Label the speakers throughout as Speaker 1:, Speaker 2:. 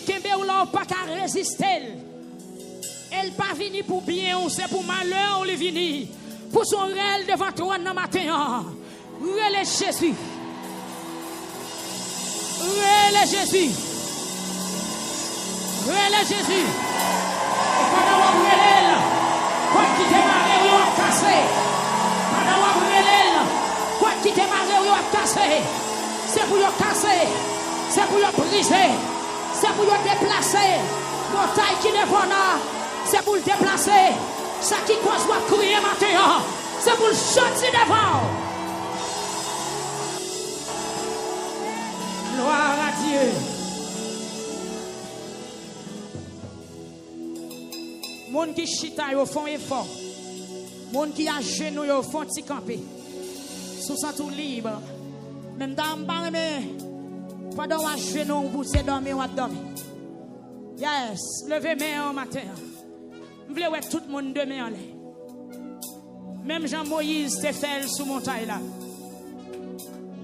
Speaker 1: qui kembe ou là pas qu'à résister. Elle pas vini pour bien ou c'est pour malheur ou le vini. Pour son réel devant toi dans matin. Relais Jésus. Relais Jésus. Relais Jésus. Pendant qu'on relève, quoi qui démarre ou a cassé. Pendant qu'on relève, quoi qui démarre ou a cassé. C'est pour le casser. C'est pour le briser. C'est pour le déplacer. Montagne qui devant là. C'est pour le déplacer. Ça qui cause doit crier maintenant. C'est pour le sortir devant. Gloire à Dieu. Moun qui chita yo font effort. Moun qui a genou yo font ti camper. Sous ça tout libre. Même dans m'pa mais pendant wa genou vous c'est dormir ou dormir. Yes, levez main au matin. M'vle ouais tout le monde demain en l'air. Même Jean-Moïse te fait sous montagne là.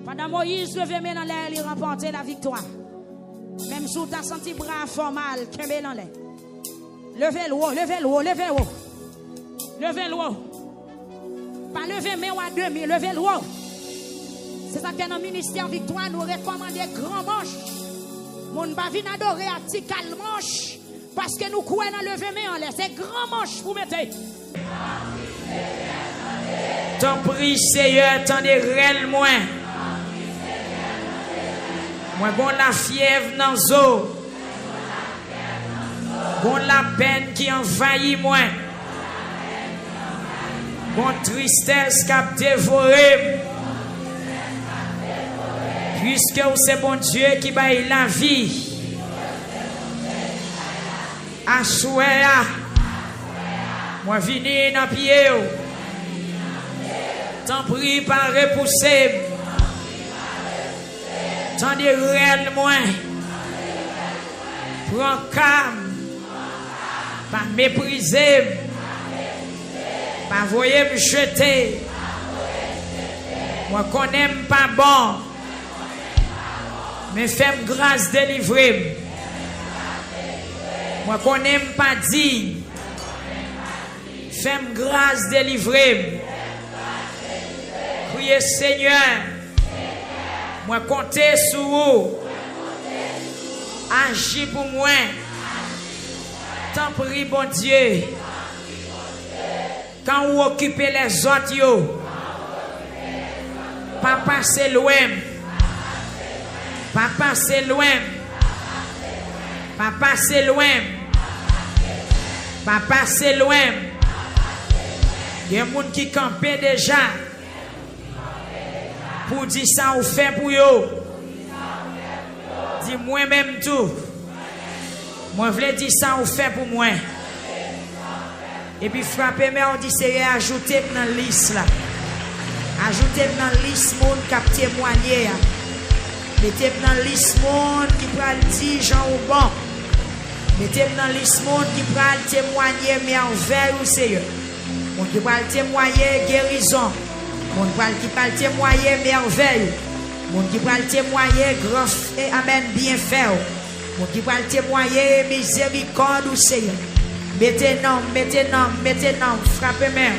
Speaker 1: Pendant Moïse levait main dans l'air, il remportait la victoire. Même si tu as senti bras formal, kembe dans l'air. Levez l'eau, levez l'eau, levez l'eau. Levez l'eau. Pas lever main à demi, levez l'eau. C'est ça que dans le ministère victoire nous recommandons grand manche. Mon pas venir adorer à petit calme manche. Parce que nous croyons dans lever main en l'air. C'est grand manche vous mettez.
Speaker 2: T'en prie Seigneur, t'en es réel moins. Moi bon la fièvre dans zo. Bon la peine qui envahit moi. Bon tristesse qui a dévoré. Puisque c'est bon Dieu qui baille la vie. À souhait, moi vini dans pied. T'en prie par repousser. T'en dis réel moins. Prends calme. Pas mépriser. Pas voyer me jeter. Moi qu'on n'aime pas bon. Mais fais-moi grâce délivrer. Moi qu'on n'aime pas digne. Fais-moi grâce délivrer. Priez Seigneur. Moi compter sur vous. Agis pour moi. T'en prie bon Dieu. Quand vous occupez les autres, yo, pas passer loin. Pas passer loin. Pas passer loin. Pas passer loin. Il y a des gens qui campent déjà. Pour dire ça ou fait pour eux. Dis moi-même tout. Moi je veux dire ça ou fait pour moi. Et puis frapper mais on dit c'est ajouter dans la liste là. Ajouter dans la liste monde qui a témoigné. Mettez dans la liste monde qui prend le dire Jean ou bon. Mettez dans la liste monde qui prend témoigner mais envers ou Seigneur. Monde qui prend témoigner guérison. Monde qui parle témoigner merveille. Monde qui parle témoigner grand et amen bien fait. Monde qui parle témoigner miséricorde ou Seigneur. Mettez nom, mettez nom, mettez nom, frappez main.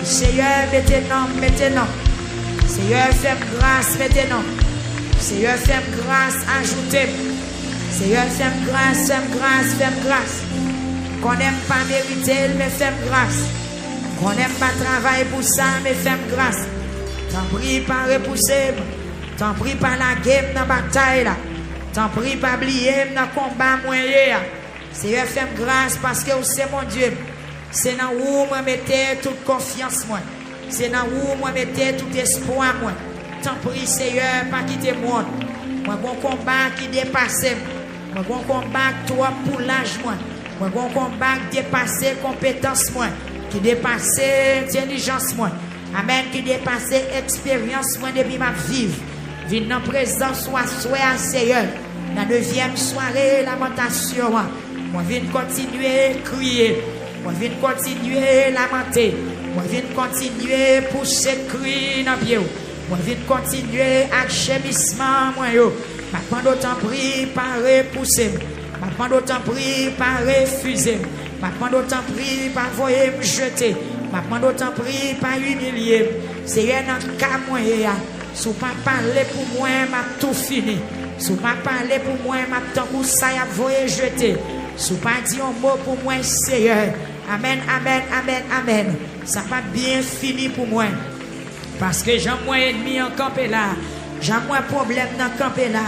Speaker 2: Seigneur, mettez nom, mettez nom. Seigneur, fais grâce, mettez nom. Seigneur, fais grâce, ajoutez. Seigneur, fais grâce, fais grâce, fais grâce. Qu'on n'aime pas mériter, mais fais grâce. Qu'on n'aime pas travailler pour ça, mais fais grâce. T'en prie pas repousser. T'en prie pas la guerre dans la bataille là. T'en prie pas oublier dans le combat moyen. Seigneur, fais grâce parce que c'est mon Dieu. C'est dans où moi mettez toute confiance moi. C'est dans où moi mettez tout espoir moi. T'en prie Seigneur, pas quitter moi. Moi bon combat qui dépasse. Moi bon combat toi pour l'âge moi. Moi bon combat qui dépasse compétence moi. Qui dépasse intelligence moi. Amen, qui dépasse expérience moi depuis ma vie. Viens dans présence soit à Seigneur. La 9e soirée lamentation. Moi viens continuer crier. Moi viens continuer lamenter. Moi viens continuer pousser cri dans pied. Moi viens continuer avec gémissement moi yo. Pendant temps prie par repousser. m'a demandé autant prier, pas refuser. M'a demandé autant prier, pas voyer me jeter. M'a demandé autant prier, pas humilier. Seigneur, dans le cas moyen, si pas parler pour moi, m'a tout fini. Si pas parler pour moi, m'a tant que ça y a voyer jeter. Si pas dit un mot pour moi, Seigneur. Amen, amen, amen, amen. Ça pas bien fini pour moi. Parce que j'ai moins ennemi en campé là. J'ai moins problème dans campé là.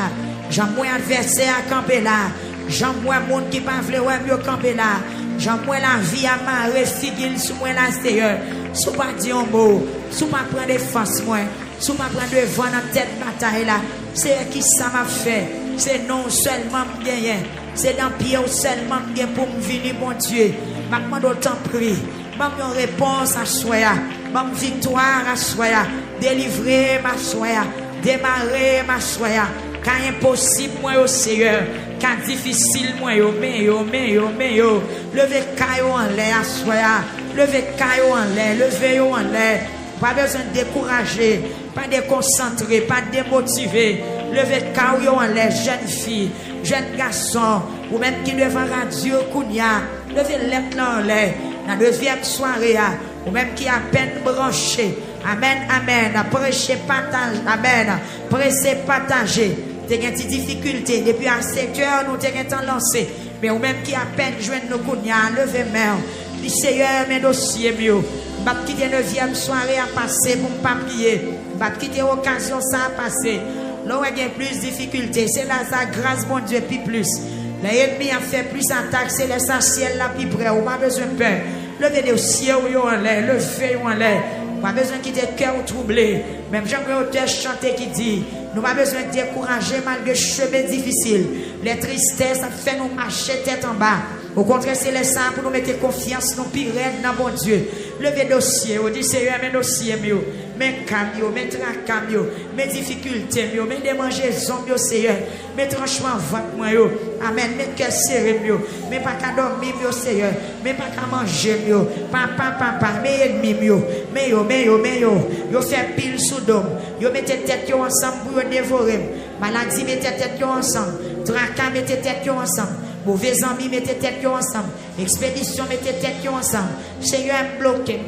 Speaker 2: J'ai moins adversaire à camper là. J'ai moins monde qui pas vle ouais mieux camper là. J'ai moins la vie à marrer figil sous moi là Seigneur. Sous pas dire un mot, sous pas prendre défense moi, sous pas prendre devant dans tête bataille là. C'est qui ça m'a fait. C'est non seulement gagner. C'est dans pied seulement gagner pour me venir mon Dieu. M'a demandé autant prier. M'a une réponse à soya. M'a une victoire à soya. Délivrer ma soya. Démarrer ma soya. Quand impossible moi au Seigneur, quand difficile moi yo, mais yo. Levez caillou en l'air, soya. Levez caillou en l'air, levez yo en l'air. Pas besoin de décourager, pas de déconcentrer, pas de démotiver. Levez caillou en l'air, jeune fille, jeune garçon, ou même qui devant radio Kounia. Levez l'être en l'air. La deuxième soirée, ou même qui a peine branché. Amen, amen. Prêchez, partage. Amen. Prêchez, partagez. T'as une petite difficulté. Depuis à 7 heures, nous t'avons lancé. Mais ou même qui a peine joindre nos kounia, levez main. Dis Seigneur, mes dossiers mieux. Je vais quitter 9e soirée à passer pour ne pas prier. Je vais quitter l'occasion ça à passer. Là où il y a plus de difficultés, c'est là sa grâce, mon Dieu, puis plus. L'ennemi a fait plus d'attaques, c'est l'essentiel là, puis près. On n'a pas besoin de peur. Levez des cieux en l'air, levez en l'air. Pas besoin de quitter le cœur troublé. Même j'aimerais auteur chanter qui dit, nous pas besoin de décourager malgré chemin difficile. Les tristesses, ça fait nous marcher tête en bas. Au contraire, c'est le sang pour nous mettre confiance dans pire dans bon Dieu. Levez dossier, on dit Seigneur, mes dossiers mieux, mes camions, mes tracas mieux, mes difficultés mieux, mes démangeaisons mieux, Seigneur, mes tranchements vote moi yo. Amen, mes cœurs serrés mieux, mes pas qu'à dormir mieux, Seigneur, mes pas qu'à manger mieux, papa, mes ennemis mieux, mais yo fait pile sous dôme, yo mettez tête yo ensemble pour dévorer, maladie mettez tête yo ensemble, tracas mettez tête yo ensemble. Mauvais amis, mettez tête ensemble. Expédition, mettez tête ensemble. Seigneur, bloqué.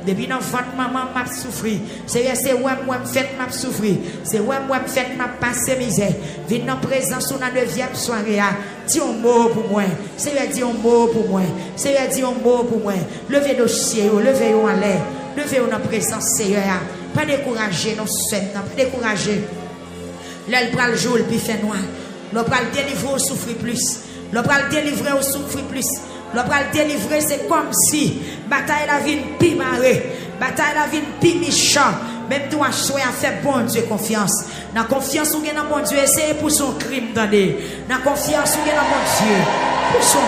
Speaker 2: Depuis l'enfant, maman m'a souffri. Seigneur, c'est moi fait m'a souffri. C'est moi fait m'a passé misère. Viens en présence sur la 9e soirée. Dis un mot pour moi. Seigneur, dis un mot pour moi. Seigneur, dis un mot pour moi. Levez dossier, levez en l'air. Levez en présence, Seigneur. Pas décourager, non, pas décourager. L'aile prend le jour, puis fait noir. L'on va le délivrer au souffrir plus. L'on va le délivrer au souffrir plus. L'on va le délivrer, c'est comme si bataille la vie pi marée. Bataille la vie pi méchant. Même toi, choix à faire bon Dieu confiance. Dans confiance ou dans bon Dieu, c'est pour son crime donné. Dans confiance ou dans bon Dieu, pour son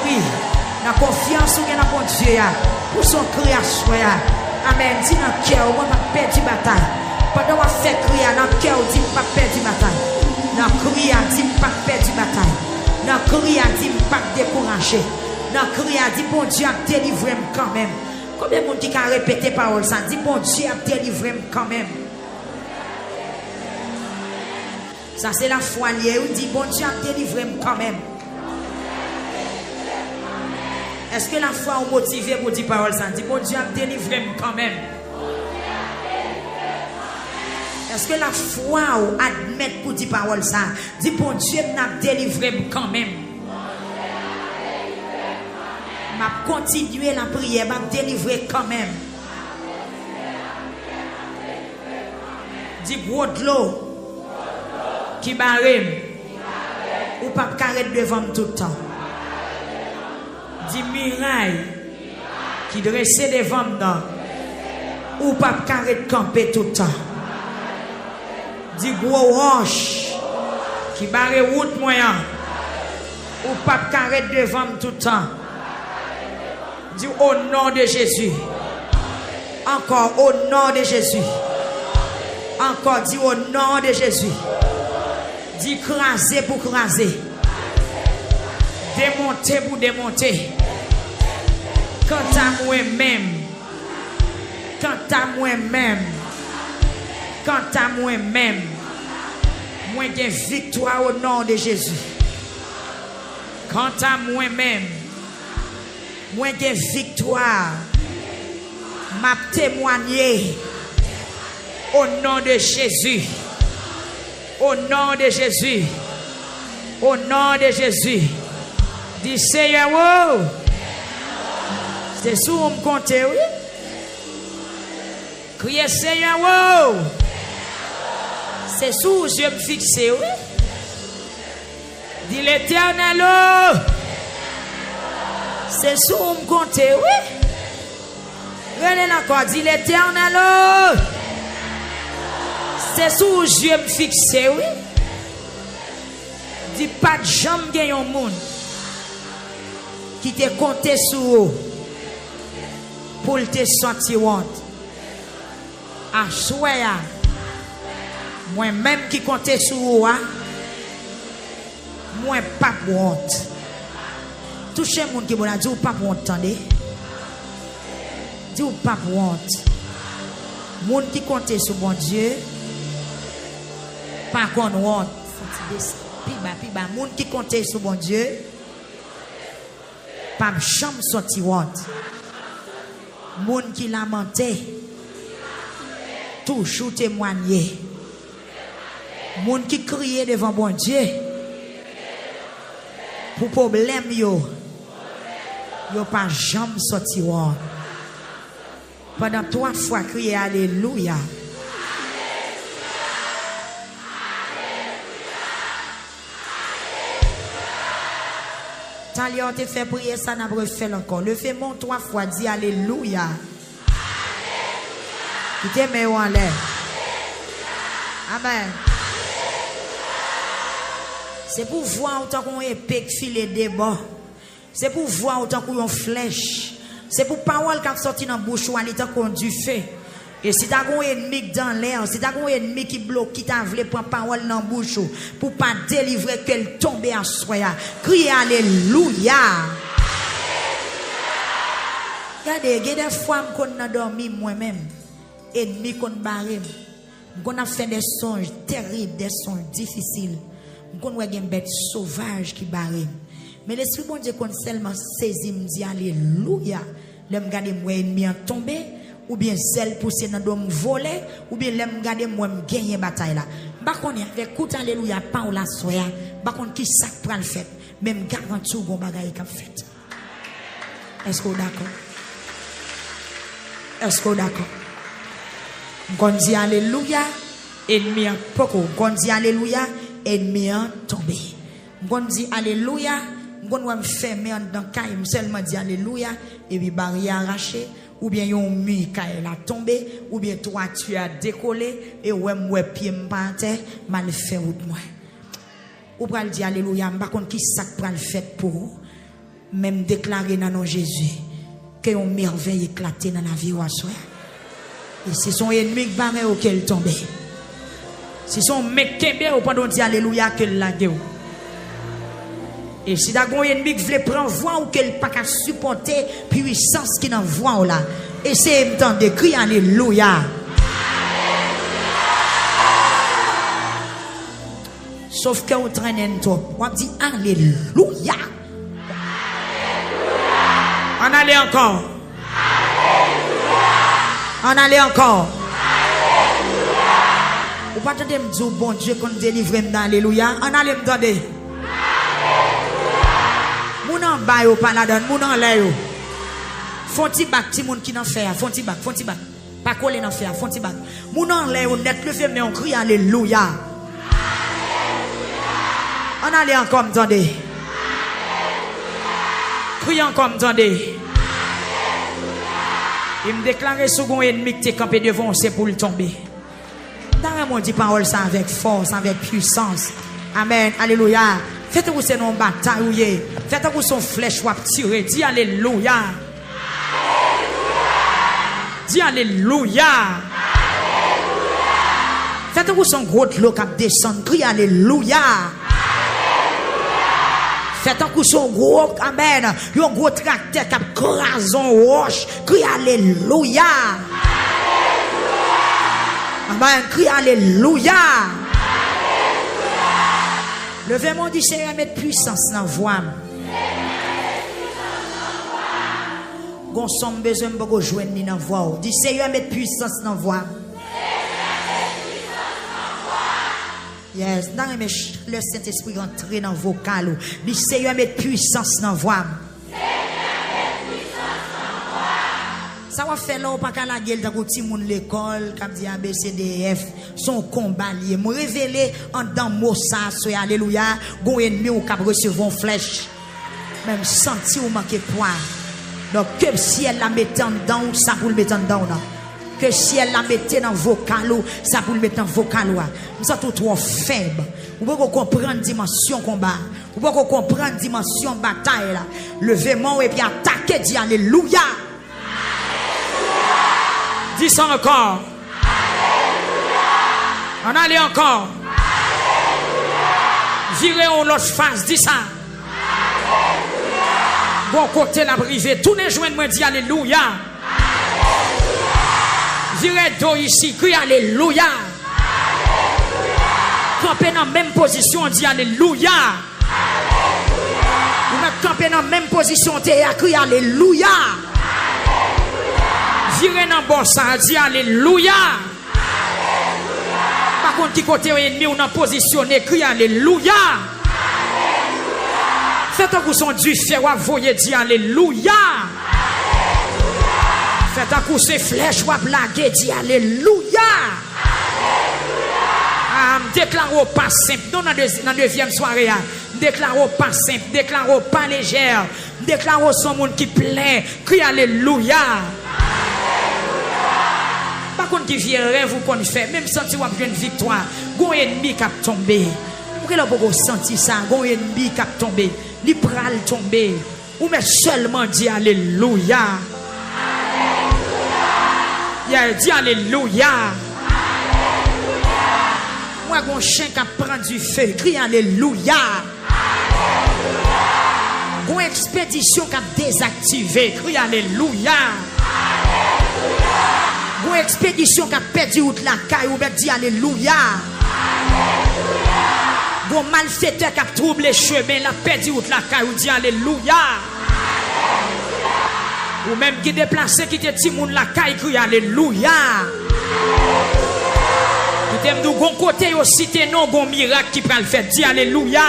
Speaker 2: cri. Dans confiance ou dans bon Dieu, pour son cri à soi. Amen. Dis dans le cœur, on va perdre la bataille. Pendant qu'on fait crier dans le cœur, dis pas perdre la bataille. Dans le cri, dis pas perdre la bataille. Dans le cri, dis pas décourager. Dans le cri, dis bon Dieu a délivré quand même. Combien de monde qui a répété parole ça? Dis bon Dieu a délivré quand même. Ça c'est la foi liée. Ou dit bon Dieu a délivré quand même. Est-ce que la foi est motivée pour dire parole ça? Dis bon Dieu a délivré quand même. Est-ce que la foi ou admet pour dire parole ça? Dis bon Dieu m'a délivré quand même. M'a continué la prière, m'a délivré quand même. Dis gros de l'eau qui barre ou pas carré devant tout le temps. Dis muraille qui dressait devant moi ou pas carré de camper tout le temps. Dis gros roche qui barre route moyen ou pas carré devant tout le temps. Dis au nom de Jésus. Encore au nom de Jésus. Encore dis au nom de Jésus. Dis craser pour craser. Démonter pour démonter. Quant à moi-même. Quant à moi-même. Quant à moi-même. Moi j'ai victoire au nom de Jésus. Quant à moi-même, moi j'ai victoire. M'a témoigné au nom de Jésus. Au nom de Jésus. Au nom de Jésus. Dis Seigneur, oh. C'est sous on me compte, oui. Criez Seigneur, oh. C'est sous je me fixe, oui. Dis l'Éternel, oh. C'est sous on me compte, oui. Regardez encore, dis l'Éternel, oh. C'est sous je me fixe, oui. Dis pas de jambe gagne au monde qui te compté sur pour te sentir honte. À soya, moi-même qui comptais sur moi, moi pas honte. Touchez monde qui bon dit ou pas honte, attendez. Dis ou pas honte. Monde qui comptait sur mon Dieu, pas qu'on honte. Piba, monde qui comptait sur mon Dieu, pas chambre sorti honte. Monde qui lamentait, toujours témoigner. Monde qui criait devant bon Dieu, pour problème yo pas jambe sorti honte. Pendant 3 fois crier alléluia. On te fait prier ça, n'a pas fait encore. Le fait mon 3 fois, dit alléluia. Qui te met en l'air. Amen. C'est pour voir autant qu'on épée qui file des bords. C'est pour voir autant qu'on une flèche. C'est pour parole qui a sorti dans la bouche ou à l'état qu'on du feu. Et si tu as un ennemi dans l'air, si tu as un ennemi qui bloque, qui t'a voulu prendre parole dans la bouche, pour pas délivrer qu'elle tombe à soi, criez alléluia. Regardez, il y a des fois qu'on a dormi moi-même, ennemi qu'on barre, qu'on a fait des songes terribles, des songes difficiles, qu'on a des bêtes sauvages qui barrent. Mais l'Esprit bon Dieu qu'on seulement saisi, me dit alléluia. Le me garder moi ennemi en tombé. Ou bien celle poussée dans le voler, ou bien l'aime garder moi gagner bataille là. Par contre, avec coup alléluia, pas ou la soya, par contre, qui ça prend le fait, même garantie ou bon bagaille qu'a fait. Est-ce que vous d'accord? Est-ce que vous d'accord? On dit alléluia, ennemi en poko. On dit alléluia, ennemi en tombé. On dit alléluia, on va me fermer dans le caille, seulement dit alléluia, et puis barrière arrachée. Ou bien yon mur qui a tombé, ou bien toi tu as décollé, et ouais moi pied m'pante, mal fait route moi. Ou pral dire alléluia, m'pa contre qui ça pral fait pour vous, même déclarer dans nom Jésus que yon merveille éclaté dans la vie ou soi. Et si son ennemi qui barre ou qu'elle tombe. Si son mec kembe ou pendant dire alléluia qu'elle la gueule. Et si d'agon ennemi qui veut prendre voix ou qu'elle pas qu'à supporter puissance qui dans voix là, essayez de crier alléluia. Sauf que vous traînez trop, on dit alléluia. On allait encore. On allait encore. Vous pas attendre me dire bon Dieu qu'on délivre dans alléluia. On allait me demander. Moun en bas yo pas là-dedans, moun en l'air yo. Font ti bac ti moun qui n'en fait, font ti bac. Pas coller dans faire, font ti bac. Moun en l'air yo net le fait mais on crie alléluia. On allait encore m'entendez. Crie encore m'entendez. Il me déclarait second ennemi qui t'est campé devant c'est pour le tomber. Dans mon dit parole ça avec force, avec puissance. Amen. Alléluia. Faites-vous c'est non bataille. Faites-vous son flèche ou tirer. Dis alléluia. Dis alléluia. Faites-vous son gros lot qui descend. Crie alléluia. Faites-vous son gros amen. Un gros tracteur qui crase en roche. Crie alléluia. Amen. Crie alléluia. Levez-moi dit Seigneur, mettre puissance dans voix. Gon somme besoin de joindre ni dans voix. Dis Seigneur, mettre puissance dans voix. Yes, dans le Saint-Esprit rentrer dans vocal. Dis Seigneur, mettre puissance dans voix. Ça va faire là, pas qu'à la gueule dans petit monde l'école, comme dit ABCDF, son combat lié. Me révéler en dans mot ça, soyez alléluia, gon ennemi ou cap recevoir une flèche. Même senti ou manquer poids. Donc que si elle la mette en dedans, ça pour le mettre en dedans. Que si elle la mette dans vocal, ça pour le mettre dans vocal. Nous sommes tout trop faibles. Vous pouvez comprendre dimension combat. Vous pouvez comprendre dimension bataille là. Levez-moi et puis attaquez, dit alléluia. Dis ça encore. Alléluia. On allait encore. Virez en l'autre face. Dis ça. Alléluia. Bon côté la privé. Tournez joindre moi. Dis alléluia. Alléluia. Virez d'eau ici. Crie alléluia. Alléluia. Campez dans la même position. Dis alléluia. Alléluia. Vous mettez camper dans la même position. Crie alléluia. Virez dans bon ça, dit alléluia. Alléluia. Par contre, qui côté ennemi, on a positionné, crie alléluia. Alléluia. Faites un coup son du fer, vous voyez, dit alléluia. Alléluia. Faites un coup ces flèches, vous blaguez, dit alléluia. Alléluia. Déclarons pas simple, non, dans la deuxième soirée, déclarons pas simple, déclarons pas légère, déclarons son monde qui plaît, crie alléluia. Par contre, qui vient rêve ou qu'on fait, même si vous avez une victoire, gon ennemi qui a tombé. Pourquoi vous avez senti ça? Gon ennemi qui a tombé, li pral tombé. Ou mais seulement dit alléluia. Alléluia. Dit alléluia. Alléluia. Moi, gon chien qui a pris du feu, crie alléluia. Alléluia. Gon expédition qui a désactivé, crie alléluia. Une expédition qui a perdu toute la caille, ou bien dit alléluia. Alléluia. Un malfaiteur qui a troublé les chemins, la perdu toute la caille, ou dit alléluia. Alléluia. Ou même qui déplacé, qui te dit moun la caille, crie alléluia. Qui t'aime nous bon côté aussi, t'es non bon miracle qui prend le fait, dit alléluia.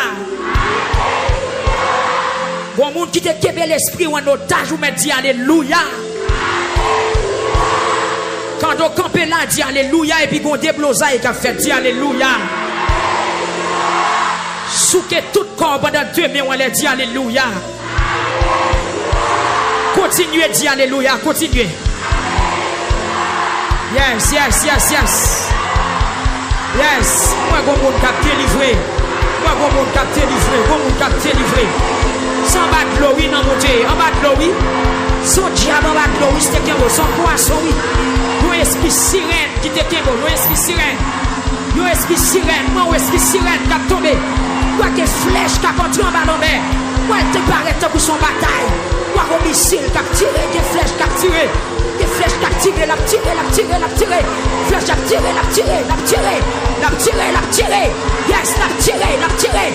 Speaker 2: Bon monde qui te kebe l'esprit ou en otage, ou me dit alléluia. Quand on campe là, dit alléluia, et puis on déblosaille qui a fait, dit alléluia. Souke tout corps pendant 2 mais on a dit alléluia. Continuez, dit alléluia, continuez. Yes, yes, yes, yes. Yes, moi, bon monde qui a délivré. Moi, bon monde qui a délivré. Bon monde qui a délivré. Sans bas de l'eau, oui, non, monter. En bas de l'eau, oui. Son diable en bas de l'eau, oui, c'était qu'un mot. Son poisson, oui. Nous esprit sirène qui te qu'un mot. Nous esprit sirène. Nous esprit sirène. Moi, esprit sirène qui a tombé. Quoi que flèche qui a entré en bas de mer. Moi, elle te paraît pour son bataille. Quoi qu'un missile qui a tiré. Des flèches qui a tiré. Des flèches qui a tiré. La tiré, la tiré, la tiré. Flèche qui a tiré, la tiré, la tiré. La tiré, la tiré. Yes, la tiré, la tiré.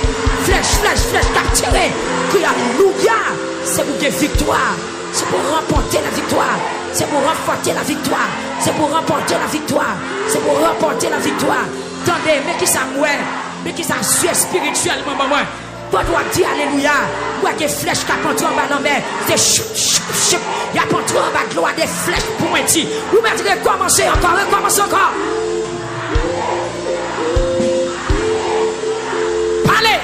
Speaker 2: Flèche, flèche, flèche qui a tiré. Crie alléluia. C'est pour que victoire. C'est pour remporter la victoire. C'est pour remporter la victoire. C'est pour remporter la victoire. C'est pour remporter la victoire. Attendez, mais qui ça mouait? Mais qui ça suit spirituellement, maman? Toi, dois dire alléluia. Moi, des flèches qui a contré en bas de la mer. C'est choup, choup, choup. Il y a contré en bas de l'eau, des flèches pour moi. Vous mettez recommencer encore, recommencer encore. Allez!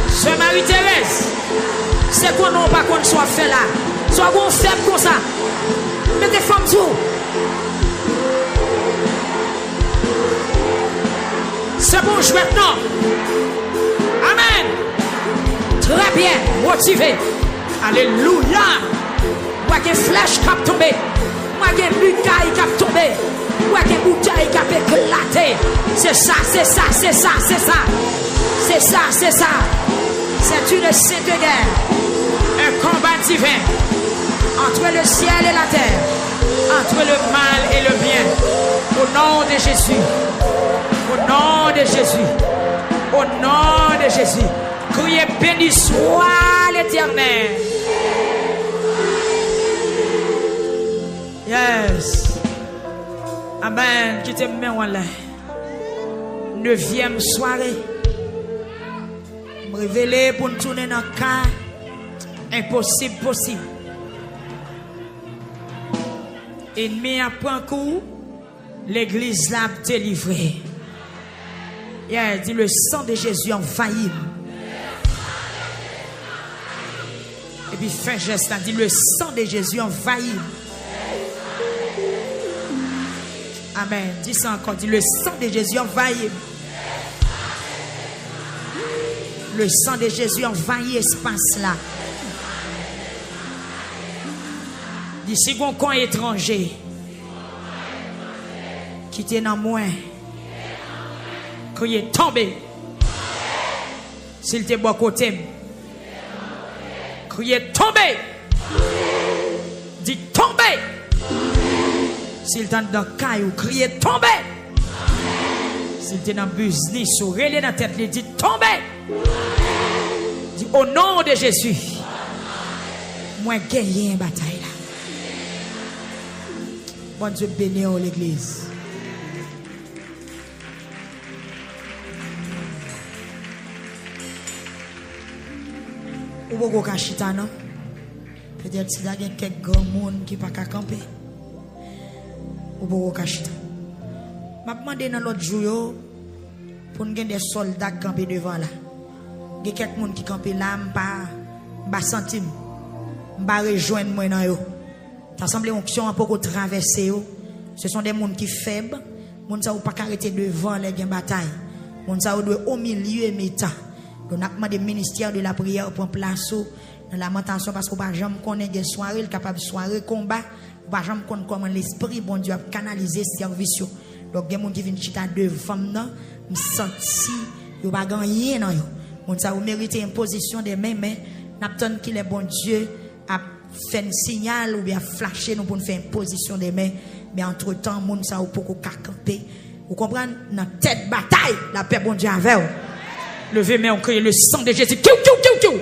Speaker 2: Sœur Marie-Thérèse, c'est qu'on n'a pas qu'on soit fait là. Soit qu'on fait comme ça. Mettez femmes tout. C'est bon, je maintenant. Amen. Très bien, motivé. Alléluia. Moi, qui flèche qui a tombé. Moi, qui bucaille qui a tombé. Moi, qui bouteille qui a éclaté. C'est ça, c'est ça, c'est ça, c'est ça. C'est ça, c'est ça. C'est une sainte guerre. Un combat divin entre le ciel et la terre, entre le mal et le bien. Au nom de Jésus. Au nom de Jésus. Au nom de Jésus. Criez béni soit l'Éternel. Yes. Amen. Qui t'aime bien, voilà. 9e soirée. Me révéler pour nous tourner dans le cas. Impossible, possible. Ennemi a pris un coup. L'église l'a délivré. Yeah, dit le sang de Jésus envahit. Et puis fin geste, dit le sang de Jésus envahit. Amen. Dis ça encore, dit le sang de Jésus envahit. Le sang de Jésus envahit l'espace là. Dis si on coin étranger qui était dans moi. Criez tomber. S'il te boit côté. Criez tomber. Dis tomber. S'il t'en dans caillou, criez tomber. S'il t'es dans business ou relais dans la tête, il dit tomber. Dis au nom de Jésus. Moi gagner une bataille là. Bon Dieu béni l'église. Ou beaucoup kachita non? Peut-être si il y a quelques grands monde qui pas camper. Ou beaucoup kachita. M'a demandé dans l'autre jour pour nous des soldats camper devant là. Il y a quelques monde qui camper là, m'pa senti m'pa rejoindre moi dans yo. Ça semble onction un peu traverser yo. Ce sont des monde qui faibles, monde ça ou pas arrêter devant les bataille. Monde ça ou doit au milieu et mi-temps. Donc, on a demandé ministère de la prière pour place dans la lamentation parce qu'on ne peut jamais connaître des soirées, capable de soirée combat, on ne peut jamais connaître comment l'esprit, bon Dieu, a canalisé ce service. Donc, il y a des gens qui viennent chiter devant moi, me senti, ils ne pas rien dans eux. On ça vous méritez une position de main, mais n'attend qu'il est bon Dieu a fait un signal ou bien flasher nous pour nous faire une position de main. Mais entre-temps, moun ça ou pour camper. Vous comprenez? Dans tête bataille, la paix bon Dieu avec vous. Levez main, on crie le sang de Jésus. Kiou, kiou, kiou, kiou.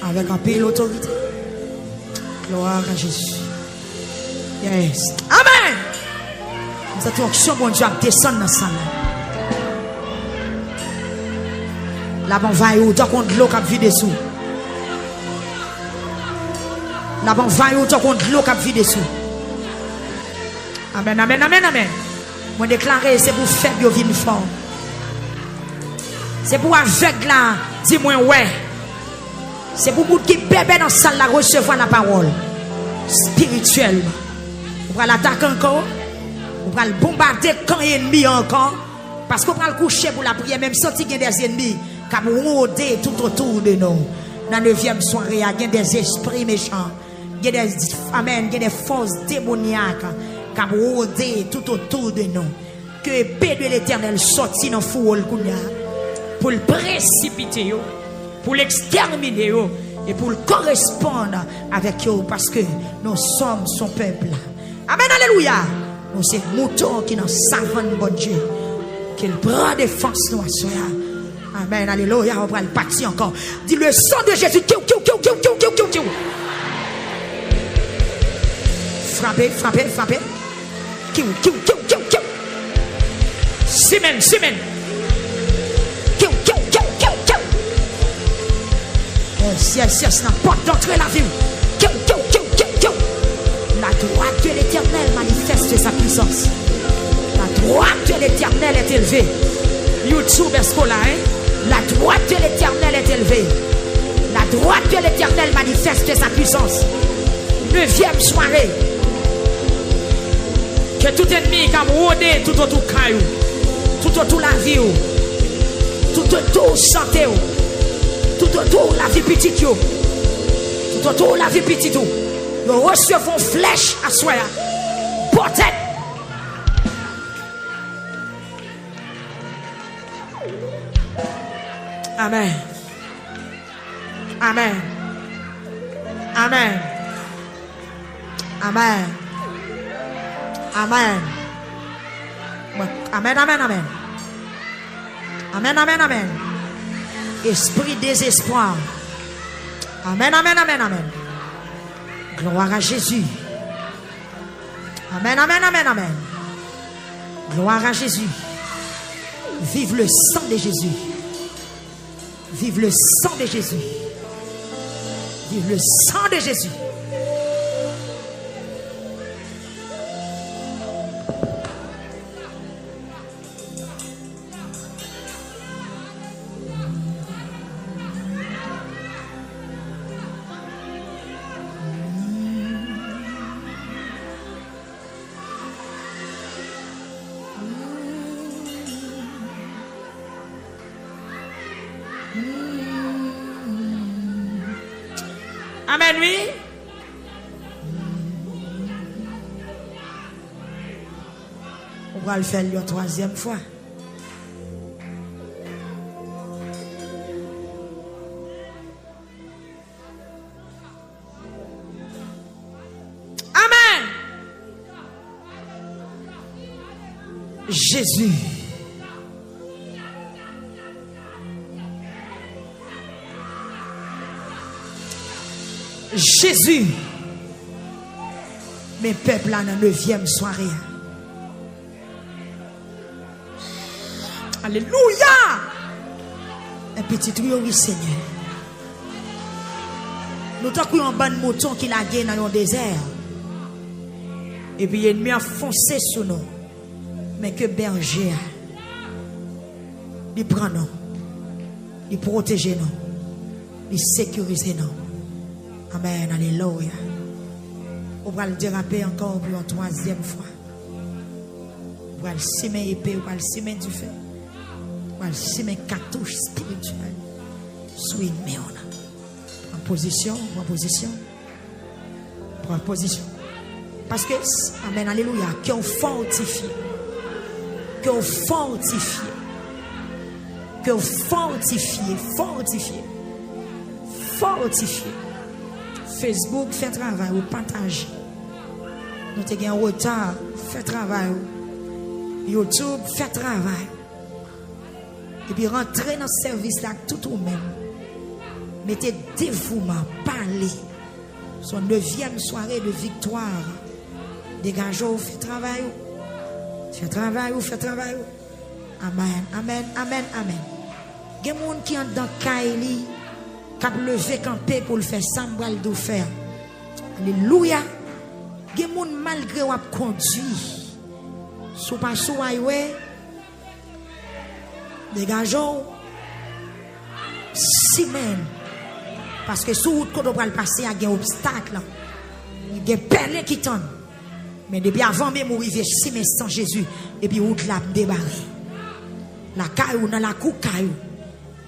Speaker 2: Avec un peu l'autorité. Gloire à Jésus. Yes. Amen. Cette onction, bon Dieu, descend dans ça. Là, on va où tant qu'on de l'eau qui vide dessous. Là, on va où tant qu'on de l'eau qui vide dessous. Amen, amen, amen, amen. Moi déclarer, c'est pour faire bio vivre fort. C'est pour aveugle là, dis-moi ouais. C'est pour vous qui bébé dans la salle là recevoir la parole spirituellement. Vous allez l'attaquer encore. Vous allez bombarder quand ennemi encore. Parce qu'on va le coucher pour la prière, même si il y a des ennemis qui vont rôder tout autour de nous. Dans la 9e soirée, il y a des esprits méchants. Il y a des, amen, il y a des forces démoniaques qui vont rôder tout autour de nous. Que l'épée de l'Éternel sortit dans le four pour le précipiter, pour l'exterminer et pour le correspondre avec eux parce que nous sommes son peuple. Amen, alléluia. Nous sommes moutons qui nous savent, bon Dieu, qu'il prend défense nous à soi. Amen, alléluia. On va le partir encore. Dis le sang de Jésus. Frappez, frappez, frappez. Simen, simen. Yes, la porte d'entrée la ville. La droite de l'Éternel manifeste sa puissance. La droite de l'Éternel est élevée. YouTube est là, hein? La droite de l'Éternel est élevée. La droite de l'Éternel manifeste sa puissance. 9e soirée. Que tout ennemi qui a rôdé tout autour de caillou, tout autour de la vie, tout autour de santé, tout autour de la vie petite, tout autour de la vie petite, nous recevons flèche à soi. Portez. Amen. Amen. Amen. Amen. Amen. Amen, amen, amen. Amen, amen, amen. Esprit désespoir. Amen, amen, amen, amen. Gloire à Jésus. Amen, amen, amen, amen. Gloire à Jésus. Vive le sang de Jésus. Vive le sang de Jésus. Vive le sang de Jésus. Amen, oui. On va le faire une 3e fois. Amen. Jésus. Jésus, mes peuples là dans 9e soirée. Alléluia. Un petit trio, oui Seigneur. Nous avons un bon mouton qui l'a gagné dans le désert. Et puis l'ennemi a foncé sur nous. Mais que berger, il prend nous, il protège nous, il sécurise nous. Amen, alléluia. On va le déraper encore pour une 3e fois. On va le semer épée, on va le semer du feu. On va le semer cartouche spirituelle. Soyez en position, en position. Prends position. Parce que, amen, alléluia, qu'on fortifie. Qu'on fortifie. Qu'on fortifie, fortifie. Fortifie. Facebook fait travail ou partage. Nous avons un retard, fait travail. YouTube fait travail. Et puis rentrer dans ce service là tout ou même. Mettez dévouement, parlez. Son 9e soirée de victoire. Dégageons, fait travail. Fait travail ou fait travail. Amen, amen, amen, amen. Il y a des gens qui sont dans Kaili. Qui a levé campé pour le faire sans bral de faire. Alléluia. Il y a des gens malgré ou a conduit. Sous pas sous highway. Dégageons. Semaine. Parce que sous route qu'on doit passer, il y a des obstacles. Il y a des perles qui tendent. Mais depuis avant même arriver 6 mètres sans Jésus. Et puis route là débarré. La caillou dans la cou caillou.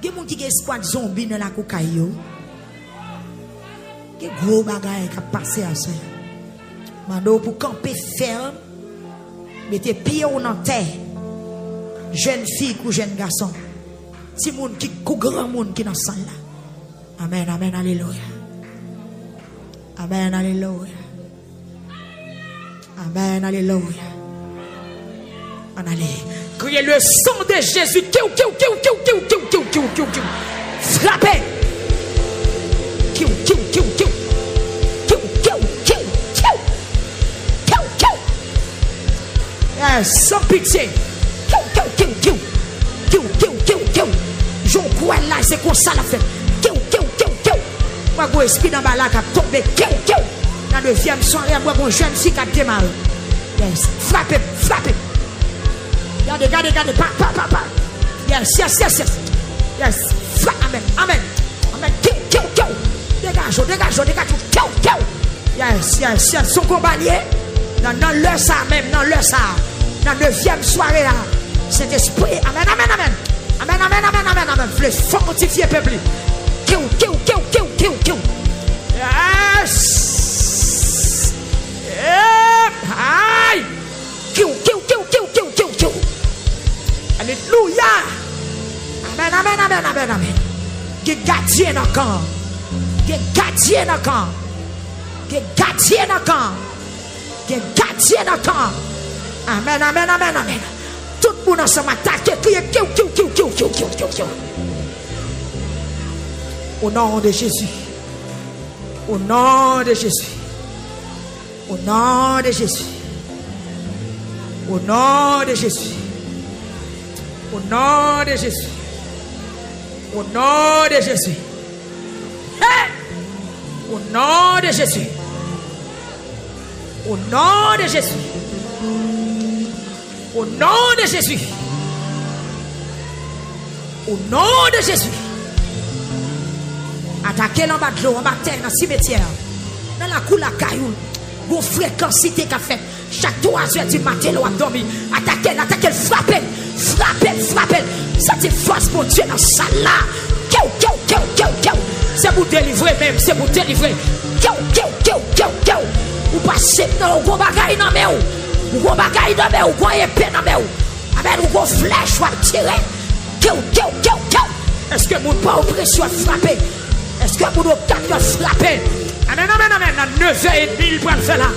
Speaker 2: Il y a des gens qui ont espoir de zombies dans la cocaïne. Il y a des gros bagages qui passent à ça. Mando pour camper ferme, mettez pieds dans terre. Jeune fille ou jeune garçon. Si moun qui grand monde qui dans ça là. Amen, amen, alléluia. Amen, alléluia. Amen, alléluia. On allait. Criez le sang de Jésus. Frappez. Sans pitié. Je crois là, c'est comme ça la fait. Moi, je suis dans la balle qui a tombé. Dans la 9e soirée, moi, je suis jeune fille qui a démarré. Yes. Frappez, frappez. Regardez, regardez, pa. Yes. Yes. Amen, amen. Amen. Kill. Yes, yes, yes. Son compagnon. Dans le ça même, dans le ça. Dans la 9e soirée là. Cet esprit. Amen, amen, amen. Amen, amen, amen, amen, amen. Le fortifier peuple. Kill. Yes. Aïe. Kill. Alléluia. Amen, amen, amen, amen, amen. Get gardien dans le camp. Get gardien dans le camp. Get gardien dans le camp. Get gardien dans le camp. Amen, amen, amen, amen. Tout le monde ensemble attaque. Crier. Au nom de Jésus. Au nom de Jésus. Au nom de Jésus. Au nom de Jésus. Au nom de Jésus. Au nom de Jésus. Hey! Au nom de Jésus. Au nom de Jésus. Au nom de Jésus. Au nom de Jésus. Attaquez l'en bas de l'eau, en bas de terre, dans le cimetière. Dans la cour, la caillou. Vos fréquencité qu'a fait. Chaque 3 heures du matin, l'on a dormi. Attaquez, frappez. Ça c'est force pour Dieu dans ça là. C'est pour délivrer même, c'est pour délivrer. Ou passez dans le gros bagaille dans mes ou. Ou gros bagaille dans mes ou, gros épée dans mes ou. Amen, ou gros flèche, ou à tirer. Est-ce que mon pas oppression frappé? Est-ce que mon octave frappé? Amen, amen, amen. Dans 9h30, il prend le faire là.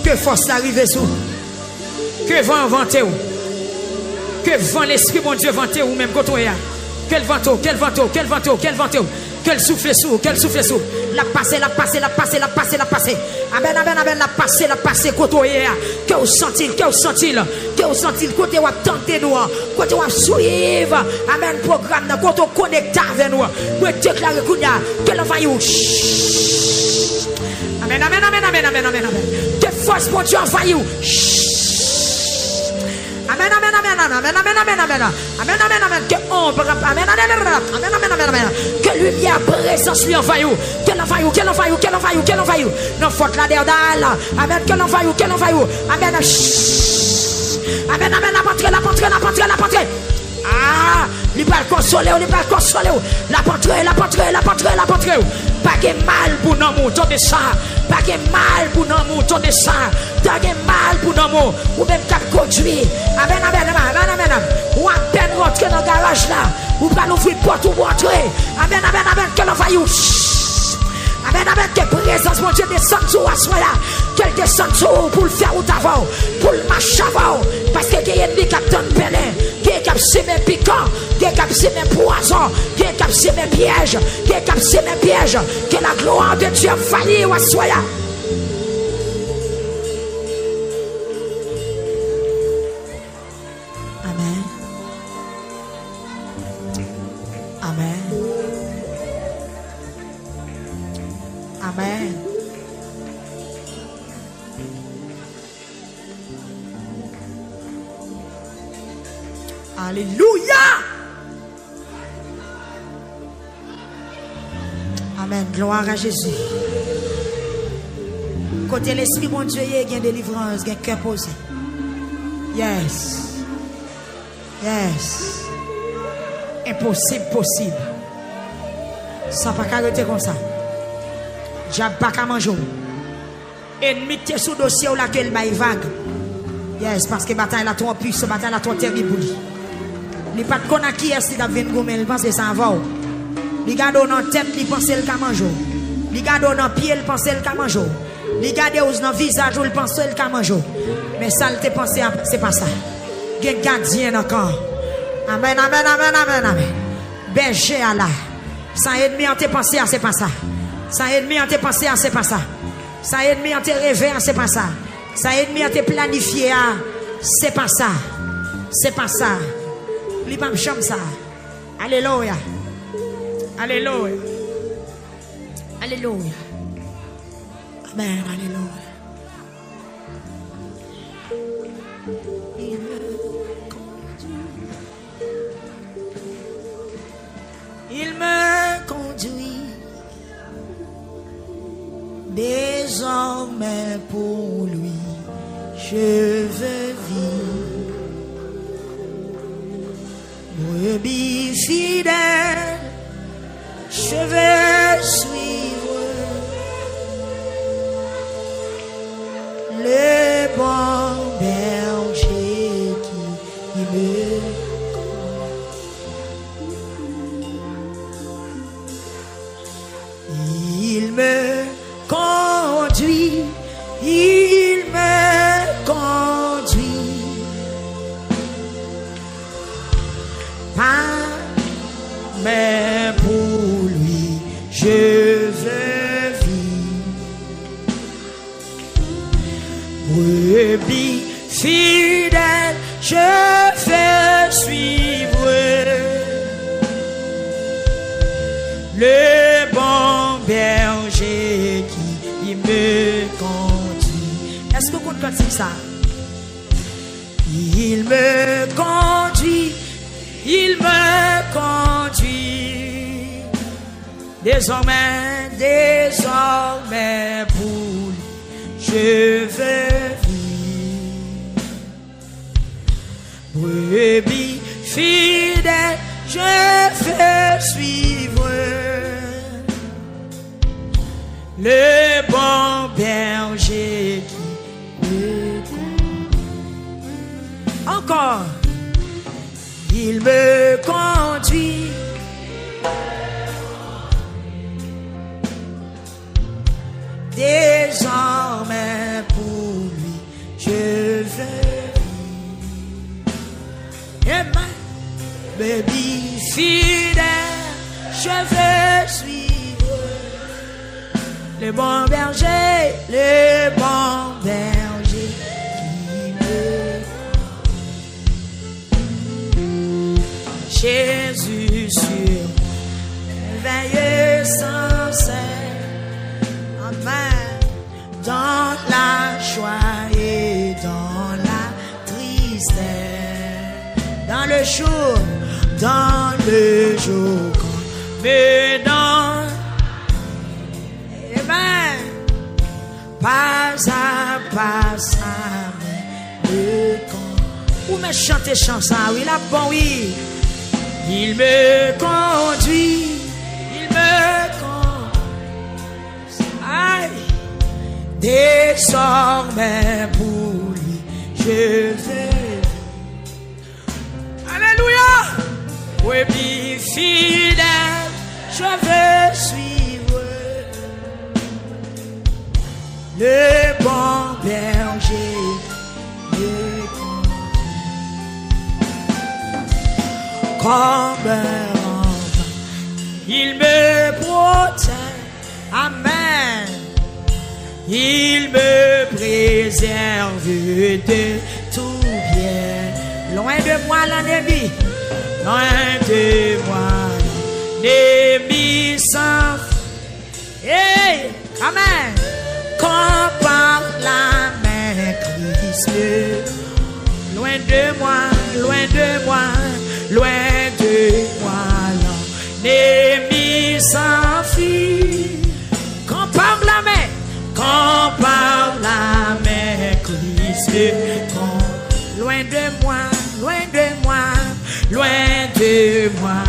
Speaker 2: Que force l'arriver sous. Que vent vanter ou. Que vent l'esprit mon Dieu vanter ou même quand on est. Quel vento. Quel souffle sous. La passer. Amen. La passer quand on est. Que vous sentez. Côté ou tenter nous. Côté ou suivre. Amen. Programme. Quand on connecte avec nous. Vous déclarer que l'envoyez. Amen. Que force pour Dieu envoie vous. Amen. Que ombre. Amen. Que lumière présence lui envoie vous. Qu'elle envoie vous. Non faute la dernière. Amen. Qu'elle envoie vous. Amen. La portée. Ah, il va consoler. La portée. Pas de mal pour nous, ton de ça. Pas de mal pour nous, ton de ça. Pas de mal pour nous, ou même qu'à conduire. Amen. Ou à peine rentrer dans le garage là. Ou pas l'ouvrir porte ou rentrer. Amen. Que l'on va y. Amen. Que présence, mon Dieu, descende sur la là. Qu'elle descende sur pour le faire ou d'avant. Pour le marcher avant. Parce que il y a des ennemis qui attendent Belin. Qui est capsé mes piquants. Qui est capsé mes poisons. Qui est capsé mes pièges. Que la gloire de Dieu faille ou soit là. Amen. Alléluia. Amen. Gloire à Jésus. Côté l'esprit, mon Dieu, il y a une délivrance, il y a un cœur posé. Yes. Impossible, possible. Ça pas qu'à arrêter comme ça. J'ai pas qu'à manger. Ennemi qui est sous dossier ou laquelle il vague. Yes, parce que la bataille est trop puissante, la bataille est trop terrible pour lui. Il n'y a pas de connaître qui est-ce qui a venu gommer, il pense que ça va. Il garde dans la tête, il pense qu'il a mangé. Il garde dans le pied, il pense qu'il a mangé. Il garde dans le visage, il pense qu'il a mangé. Mais ça, il te pense, c'est pas ça. Il y a un gardien encore. Amen. berger à là. Sans ennemi en tes pensées, c'est pas ça. Sans ennemi en tes pensées, c'est pas ça. Sans ennemi en tes rêves, c'est pas ça. Sans ennemi en tes planifié, c'est pas ça. C'est pas ça. Il pas me ça. Alléluia. Alléluia. Alléluia. Amen. Alléluia. Il me conduit désormais pour lui. Je veux vivre. Brebis fidèle, je veux suivre le bon berger qui me il me conduit, il me conduit pas, mais pour lui je veux vivre. Brebis fidèle, je veux suivre le bon berger qui me conduit. Est-ce que vous comptez ça? Il me conduit, il me conduit. Désormais, désormais pour lui, je veux vivre. Brebis fidèle, je veux suivre le bon berger qui me conduit. Encore. Il me conduit. Désormais pour lui, je veux vivre. Amen. Baby fidèle, je veux suivre le bon berger, le bon berger qui me. Jésus sur veille sans cesse. Amen. Dans la joie et dans la tristesse. Dans le jour quand me donne. Amen. Pas à pas ça me compte. Ou me chanter chanson, oui, la bon, oui. Il me conduit, il me conduit. Aïe. Désormais pour lui, je vais. Alléluia. Oui, puis fidèle, je veux suivre le bon berger me conduit. Comme un enfant, il me protège. Amen. Il me préserve de tout bien. Loin de moi l'ennemi. Loin de moi l'ennemi sans. Hey, amen. Quand par la main Christ, loin de moi, loin de moi, loin de moi, l'ennemi s'enfuit. Quand par la main, quand par la main Christ, quand loin de moi, loin de moi, loin de moi,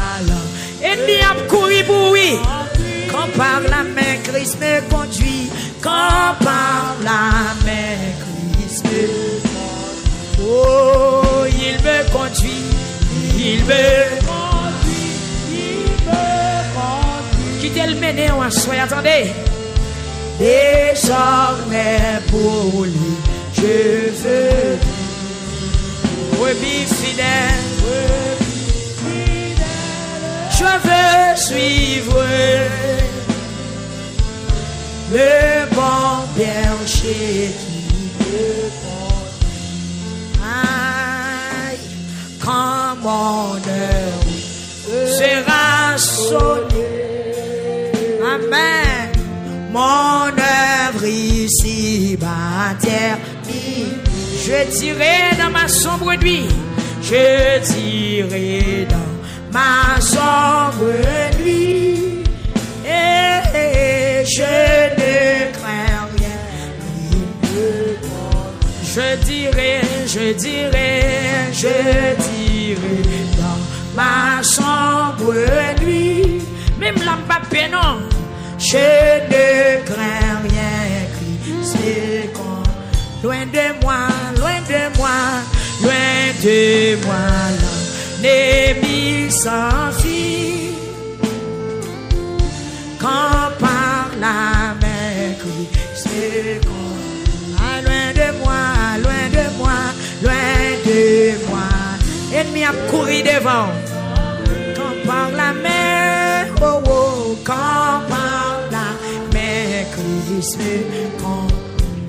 Speaker 2: l'ennemi a couru pour oui. Quand par la main Christ me conduit, quand par la main Christ me conduit. Oh, il me conduit, il me conduit, il me conduit. Quittez le mener en soi, attendez. Désormais pour lui, je veux. Brebis fidèle, je veux suivre le bon berger qui me conduit. Aïe, quand mon heure sera sonnée, amen, mon œuvre ici bas terre, je dirai dans ma sombre nuit, je dirai dans ma sombre nuit, et je ne crains rien. Je dirai dans ma sombre nuit, même l'ambapé non, je ne crains rien, Christ est con. Loin de moi, l'ennemi s'enfuit. Quand par la main Christ est con. Ah, loin de moi, ennemi a couru devant. Quand par la main, oh oh, quand par la main Christ est con.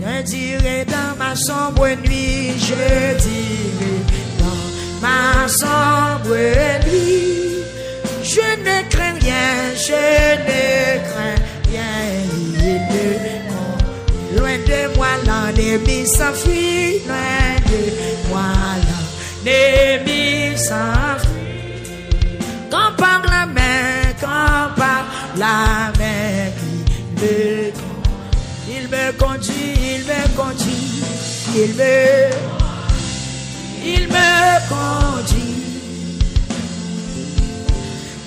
Speaker 2: Je dirai dans ma sombre nuit, je dirai dans ma sombre nuit, je ne crains rien, loin de moi l'ennemi s'enfuit, loin de moi l'ennemi s'enfuit. Quand par la main il me conduit, il me conduit.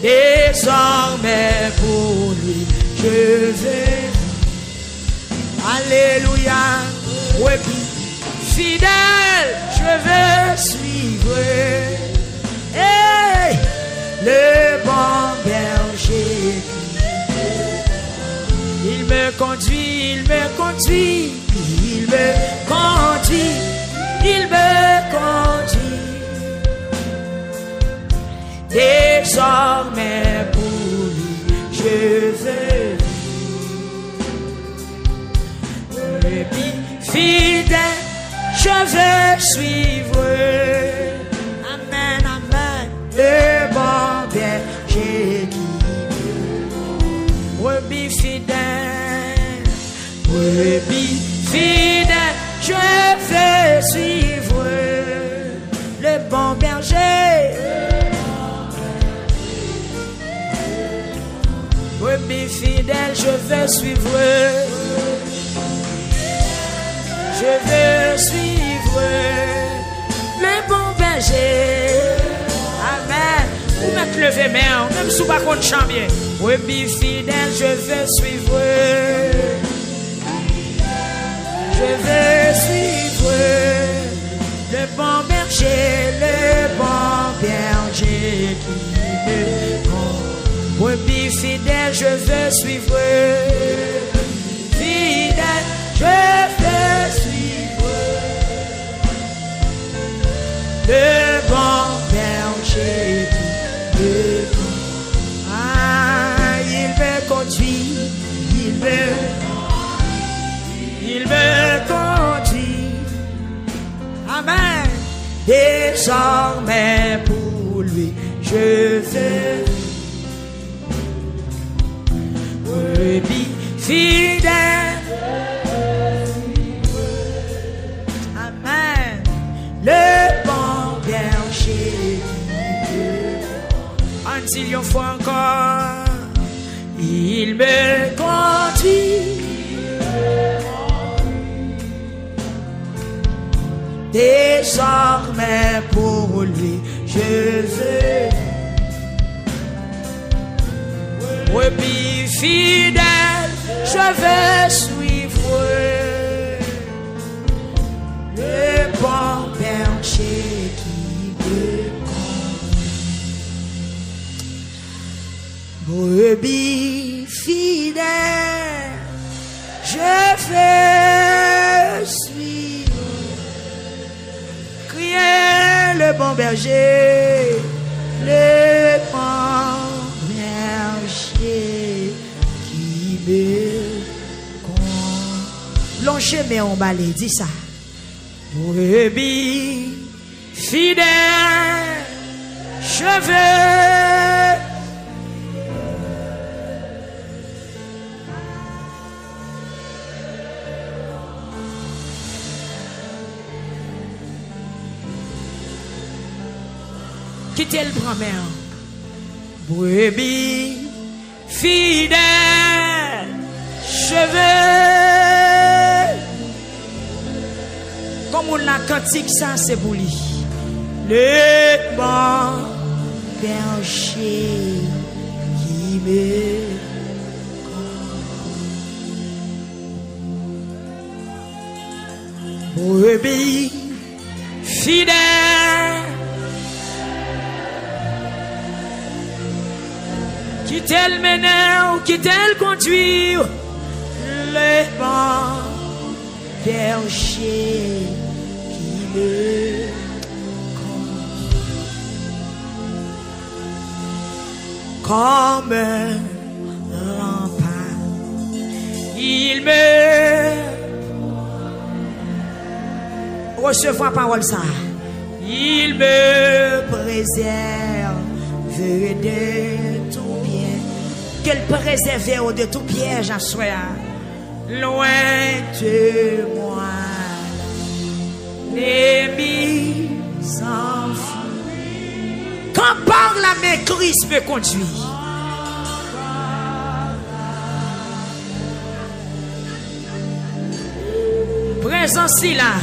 Speaker 2: Désormais pour lui, je vais. Alléluia. Oui, fidèle, je veux suivre. Hey, le bon berger. Il me conduit, il me conduit, il me conduit, il me conduit. Désormais pour lui, je veux. Fidèle, je veux suivre. Amen, amen. Le bon berger qui brebis fidèle, je veux suivre le bon berger. Brebis fidèle, je veux suivre. Je veux suivre le bon berger. Amen. Vous mettez levé main, même sous bas contre chambier. Oui, fidèle, je veux suivre. Je veux suivre le bon berger, qui me conduit. Oui, fidèle, je veux suivre. Fidèle, je veux suivre le bon berger qui me conduit. Ah, il me conduit, il me conduit. Amen. Désormais pour lui, je veux. Brebis fidèle. Amen. Le bon berger qui me conduit. Une fois encore, il me conduit. Désormais pour lui, je veux. Brebis fidèle, je veux suivre le bon berger qui me conduit. Brebis fidèle, je veux suivre. Crier le bon berger, le bon me longez mais on balai, dis ça. Brebis fidèle, je veux quitter le grand-mère. Brebis fidèle, je veux. Comme on l'a cantique, ça c'est pour lui. Le bon berger qui me brebis fidèle, qui tel mener ou qui tel conduire, le bon berger qui me comme un rempart, il me recevoir parole ça, il me préserve de tout bien, qu'elle préserve de tout piège à soi, loin de moi, l'ennemi s'enfuit. Quand par la main Christ me conduit. Présence là,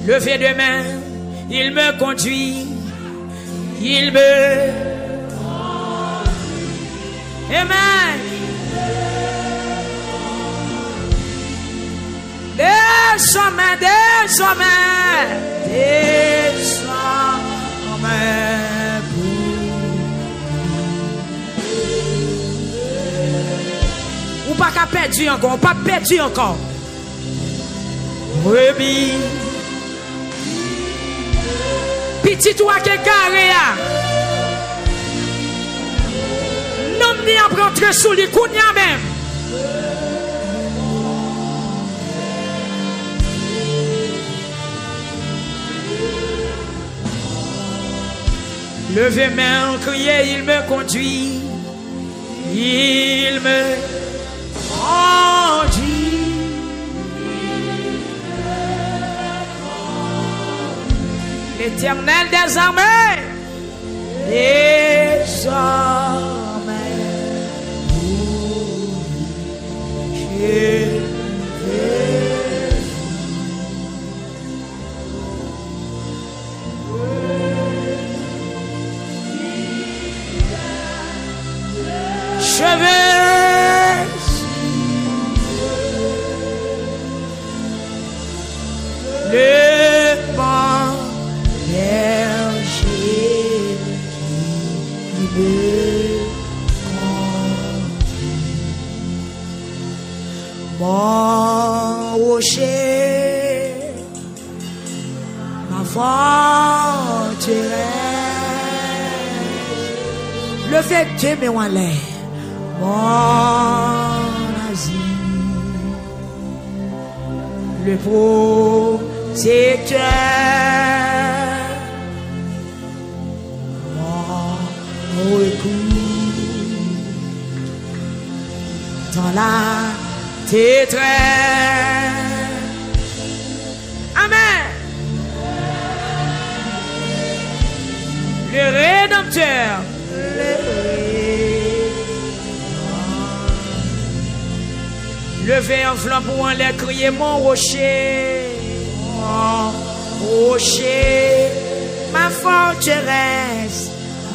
Speaker 2: levé de main, il me conduit, il me Amen. Des sommets, des sommets, des sommets. Ou pas qu'à perdu encore, pas perdu encore. Brebis, petit toi qui est carré. Non, ni à rentrer sous les coups, même. Levé main, crier, il me conduit. Il me conduit. L'Éternel des armées. Des armées. Je vais le bon berger qui me conduit. Mon rocher, ma forteresse, le fait de me en l'air. Mon asile, le protecteur, mon recours dans la détresse. Amen. Le Rédempteur, levé en flanc pour en l'air, crier mon rocher, ma forteresse,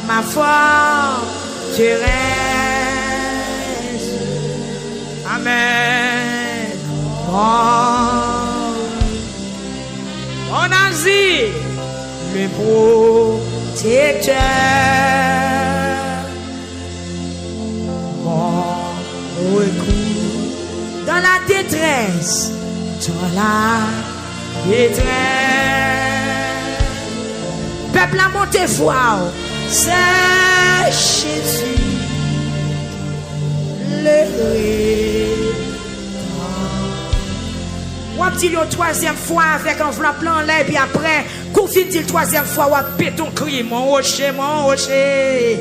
Speaker 2: ma forteresse. Amen. Mon asile, le protecteur, mon recours. Dans la détresse, dans la détresse, peuple a monté voir, c'est Jésus, On dit la troisième fois avec enveloppe en l'air, puis après, qu'on finit la troisième fois, on pète ton cri, mon rocher, mon rocher,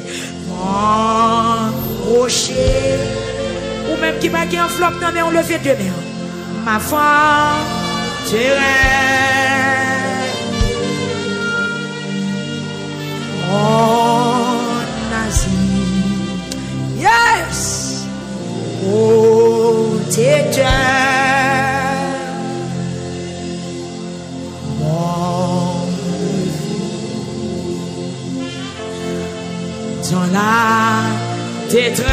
Speaker 2: mon rocher. Ou même qui m'a gagné enveloppe, non, mais on levé deux mains. Ma femme, oh, Nazi, yes, oh, t'es dans la détresse,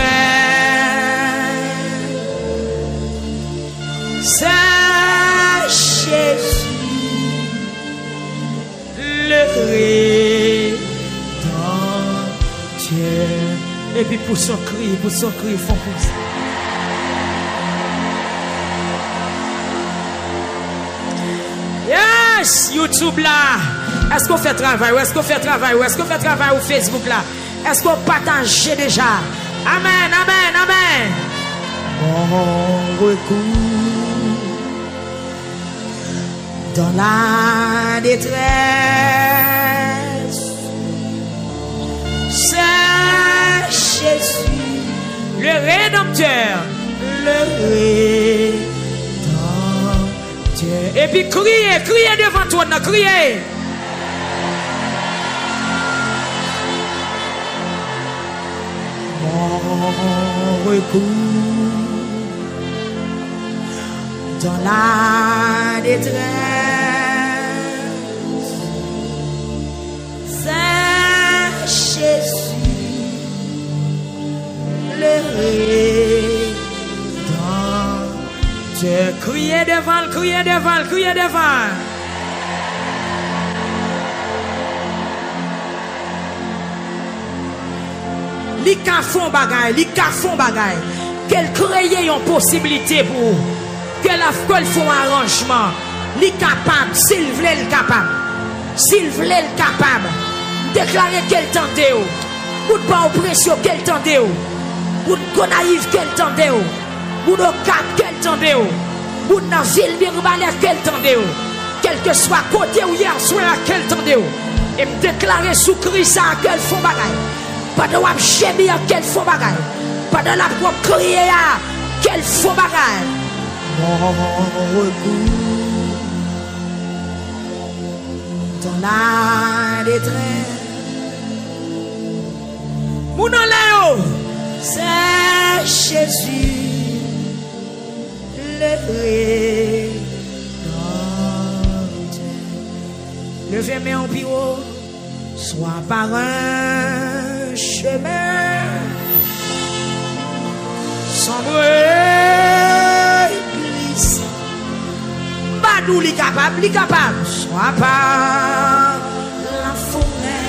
Speaker 2: c'est Jésus le Rédempteur. Et puis pour son cri, il faut pousser. Yes, YouTube là. Est-ce qu'on fait travail? Est-ce qu'on fait travail? Est-ce qu'on fait travail au Facebook là? Est-ce qu'on partage déjà? Amen, amen, amen. Mon recours dans la détresse, c'est Jésus, le Rédempteur, le Rédempteur. Et puis criez, criez devant toi, non, criez. Mon recours dans la détresse, c'est Jésus le Rédempteur. Criez devant, criez devant, criez devant. Li ka font bagay, qu'elle crée une possibilité pour qu'elle a fait un arrangement. Li capable, s'il voulait le capable, déclarer qu'elle tente, ou de pas oppression qu'elle tente, ou de naïf qu'elle tente, ou de cap qu'elle tente, ou de la ville mirbalère qu'elle tente, quel que soit côté ou hier soir qu'elle tente, et me déclarer sous Christ ça qu'elle font bagay. Pas de wap gémir qu'elle font bagay. Pas de la propre crier qu'elle font bagay. Mon recours dans la détresse. Mon Léo, c'est Jésus le Rédempteur. Levez mes en bureau, soit par un chemin sombre glissant. Badou li capable, soit par la forêt,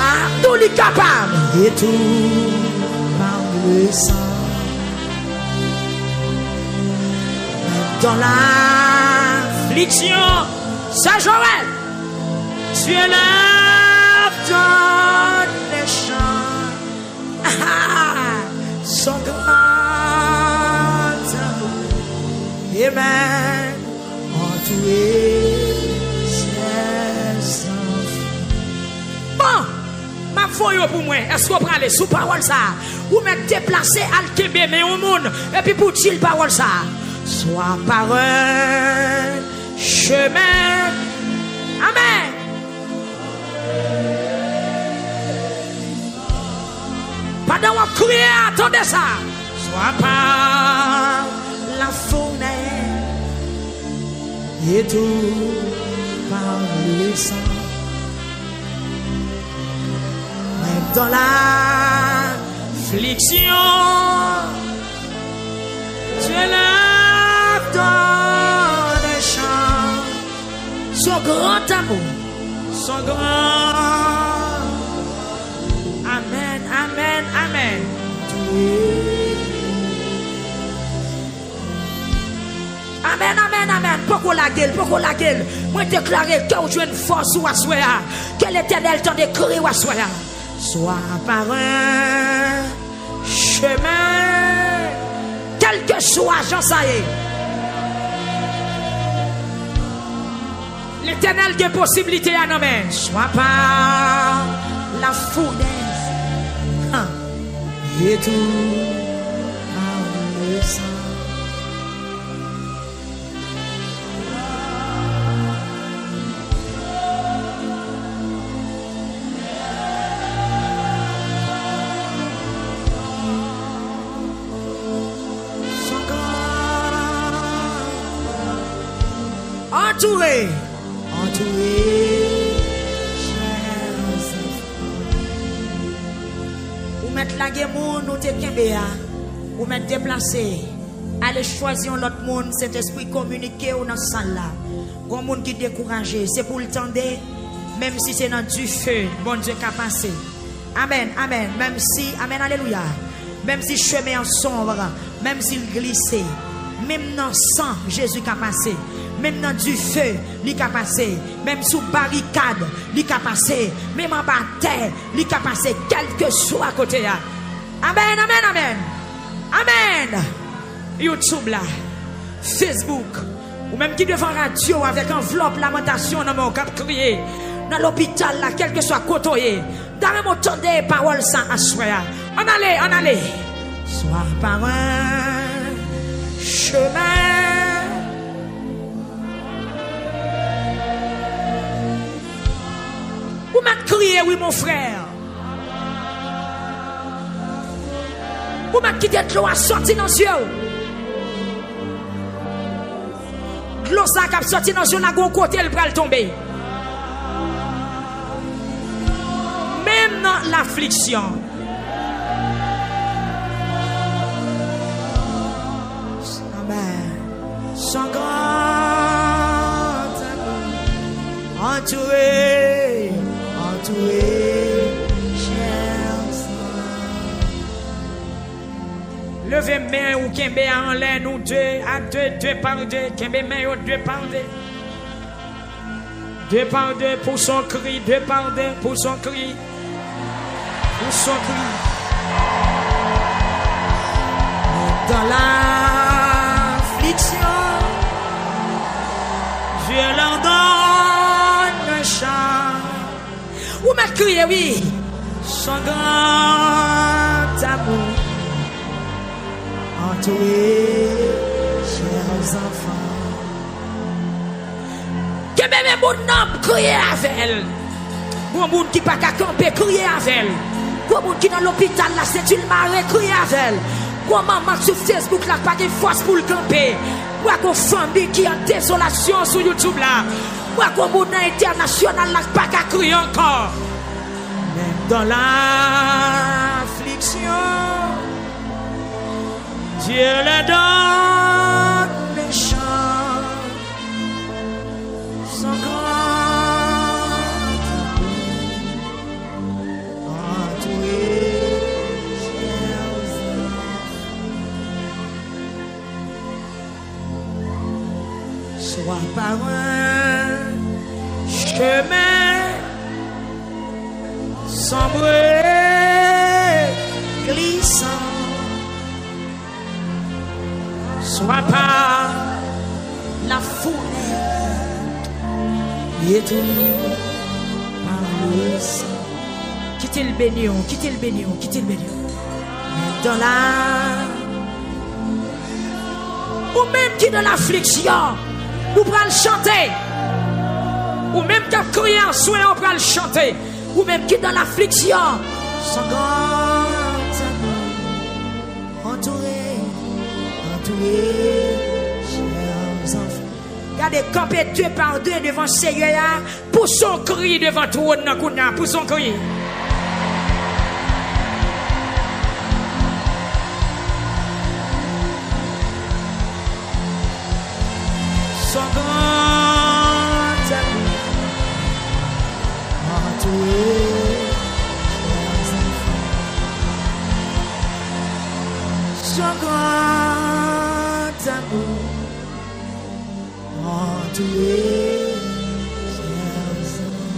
Speaker 2: Abdou li capable, et tout par le sang. Dans l'affliction, ça j'aurais, tu es là dans les champs, son grand amour, et même entouré ses enfants. Bon, ma folie pour moi, est-ce qu'on peut aller sous parole ça, ou mettre déplacer al kebe mais au monde, et puis pour dire parole ça, soit par un chemin, amen. Pendant qu'on crie, attendez ça. Soit par la fenêtre et tout par le sang. Même dans l'affliction, tu es là dans les champs. Son grand amour, son grand. Amen, amen, amen. Amen, amen, amen. Pourquoi la gueule. Moi déclarer que tu as une force ou assoya. Que l'Éternel t'en décrit ou assoya. Soit par un chemin quel que soit, j'en sais. L'Éternel a possibilité à nommer. Sois pas la fournaise. Et tout par le sang. Entouré. Ou mettre la guerre ou te kembe ou mettre déplacé. Allez choisir l'autre monde, cet esprit communiqué ou dans salle là. Gon monde qui découragé, c'est pour le tendre, même si c'est dans du feu, bon Dieu qu'a passé. Amen, amen. Même si, amen, alléluia. Même si chemin en sombre, même s'il glissait, même dans sang, Jésus qu'a passé. Même dans du feu, il a passé. Même sous barricade, il a passé. Même en bas terre, il a passé. Quel que soit à côté. Amen, amen, amen. Amen. YouTube là, Facebook, ou même qui devant radio avec enveloppe lamentation dans mon cap crier. Dans l'hôpital là, quel que soit côté. Dans le mot des paroles sans assoir. On allait. Sois par un chemin. Vous m'avez crié, oui, mon frère. Vous m'avez quitté de l'eau à sortir dans les yeux. L'eau ça qui a sorti dans les yeux, là, gros côté, elle va tomber. Même dans l'affliction. Amen. Son grand amour entouré. Levez main ou kembe en l'air, nous deux par deux, kembe main ou deux par deux. Deux par deux pour son cri, deux par deux pour son cri. Pour son cri. Dans l'affliction, je leur donne un chant. Vous m'avez crié, oui. Son grand amour entouré, chers enfants. Que même mon homme crier avec elle. Bon monde qui pas qu'à camper, crier avec elle. Bon monde qui dans l'hôpital, là, c'est une marée, crier avec elle. Bon maman sur Facebook, là, pas de force pour le camper. Bon qu'on famille qui en désolation sur YouTube, là. Bon qu'on monde international, là, pas qu'à crier encore. Même dans l'affliction, Dieu le donne les chants, son grand entouré, soit par un chemin sombre glissant. Sois pas la fournaise et tout par le sang. Quittez le bénion, quittez le bénion, quittez le bénion. Dans la ou même qui dans l'affliction, vous pouvez le chanter. Ou même qui a crié en souhait, on peut le chanter. Ou même qui dans l'affliction, sans grand amour entouré. Chers enfants, regardez, camper deux par deux devant le Seigneur, pour son cri devant tout le monde, pour son cri. Son grand amour entouré, chers enfants, son grand amour entouré, chers enfants.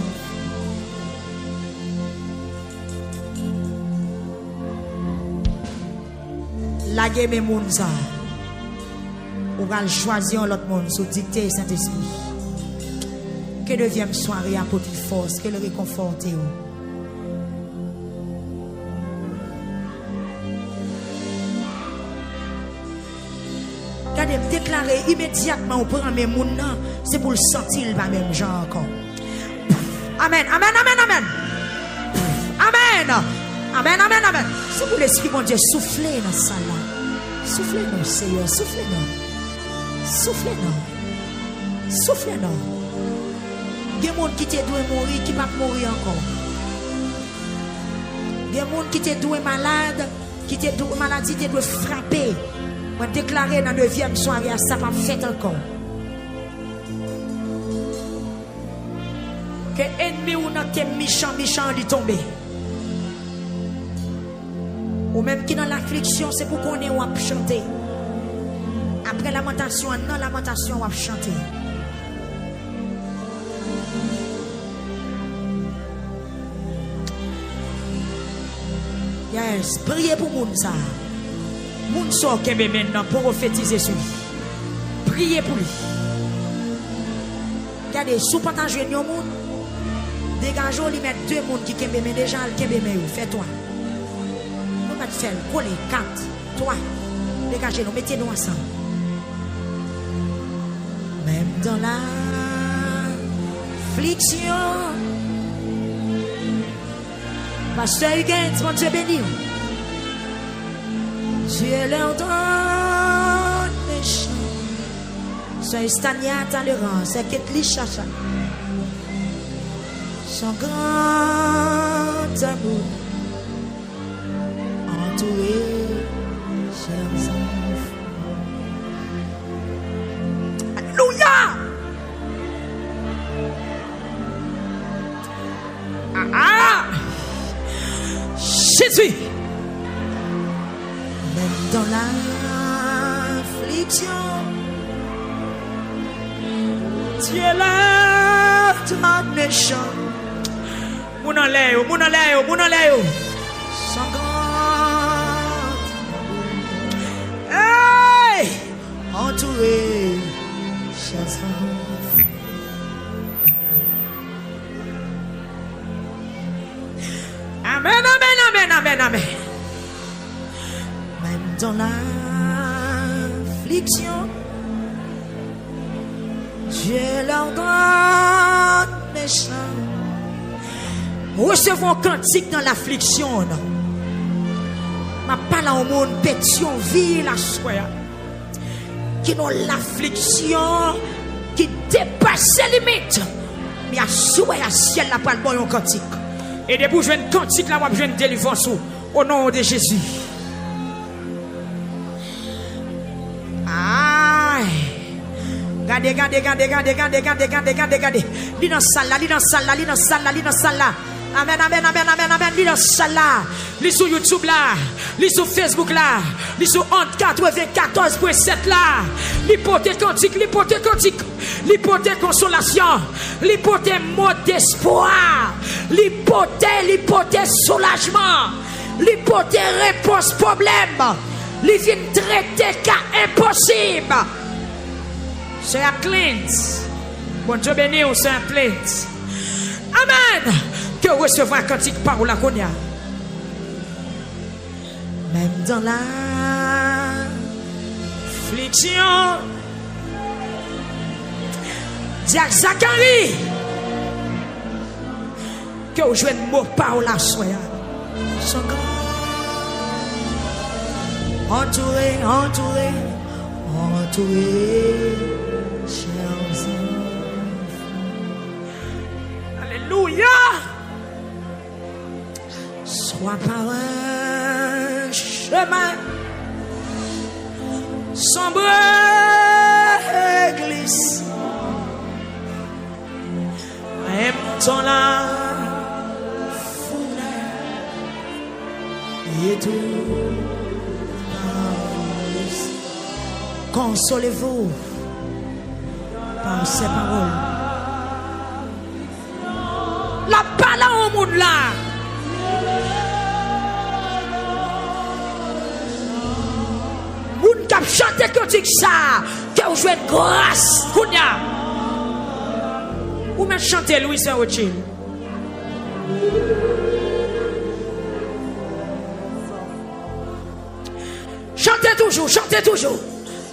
Speaker 2: La guerre est mounza. ou va choisir l'autre monde sous dicter Saint-Esprit. Que deuxième soirée apporte force, que le réconforte. Regardez, déclarer immédiatement au premier monde, c'est pour le sentir pas même genre encore. Amen, amen, amen, amen. Amen. Amen, amen, amen. Si vous l'esprit, mon Dieu, soufflez dans ça là. Soufflez nous, Seigneur, soufflez nous. Soufflez nous. Soufflez nous. Il y a des gens qui te doivent mourir, qui ne peuvent pas mourir encore. Il y a des gens qui te doivent malade, qui te doivent maladie, qui te doivent frapper. Je vais déclarer dans la 9e soirée, ça va faire encore. Que l'ennemi ou notre méchant lui tombe. Ou même qui dans l'affliction, c'est pour qu'on ait ou à chanter. Après lamentation, dans lamentation, on va chanter. Yes, priez pour moun ça. Moun sort kembe maintenant pour prophétiser sur lui. Priez pour lui. Regardez, sous pas jouer un moun, dégageons lui mettre 2 moun qui kembe mais déjà le kembe mais fais-toi. On va te faire coller 4, 3. Dégagez nous, mettez-nous ensemble. Même dans l'affliction. Pasteur Hugues, mon Dieu béni. Dieu leur donne les chants. Soyez Stania tolérant, c'est Ketli Chacha. Son grand amour entouré, chers enfants. Alléluia! Jésus, même dans l'affliction, Dieu là donne les chants. Mon enlève, son grand, hey, entouré, chers enfants. Amen, amen, amen, amen, amen. Même dans l'affliction, Dieu leur donne les chants. Recevons un cantique dans l'affliction. Ma parole au monde, Pétionville, la soie. Qui ont l'affliction, qui dépasse les limites. Mais à souhait, à ciel, la parole, bon, un cantique. Et debout, je viens de cantique là, je viens de délivrance au nom de Jésus. Aïe. Regardez. Li dans salle là. Amen. Li dans salle là. Li sur YouTube là. Li sur Facebook là. Li sur 94.7 là. Li porte cantique. Li porte consolation. Li porte mot d'espoir. Li porte soulagement. Li porte réponse problème. Li vient traiter cas impossible. C'est un cleanse. Bon Dieu béni, c'est un cleanse. Amen. Que recevra un cantique par la konya. Même dans l'affliction. Jacques Zacharie. Que vous jouez un mot par la soya. Son grand. Entouré. Chers enfants. Alléluia. Sois par un chemin sombre et glissant. Même dans la foule et tout. Consolez-vous par ces paroles. La parole au monde là. Moun ka n'a chanté cantique ça, que vous jouez grâce. Kounia. Ou même chanter Louis Saint-Rothschild. Chantez toujours, chantez toujours.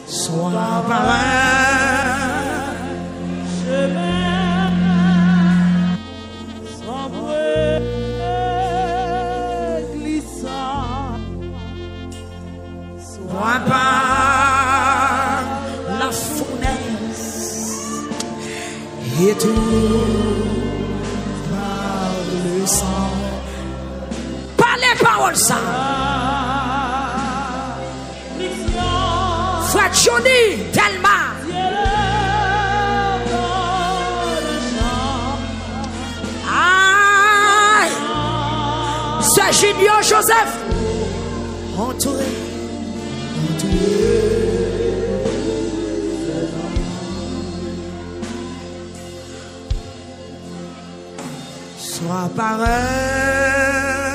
Speaker 2: Sois parrain. Sois par la fournaise et tout par le sang. Par les paroles ça. Frère Johnny, tellement. Aïe. C'est Junior Joseph. Entouré. Sois par un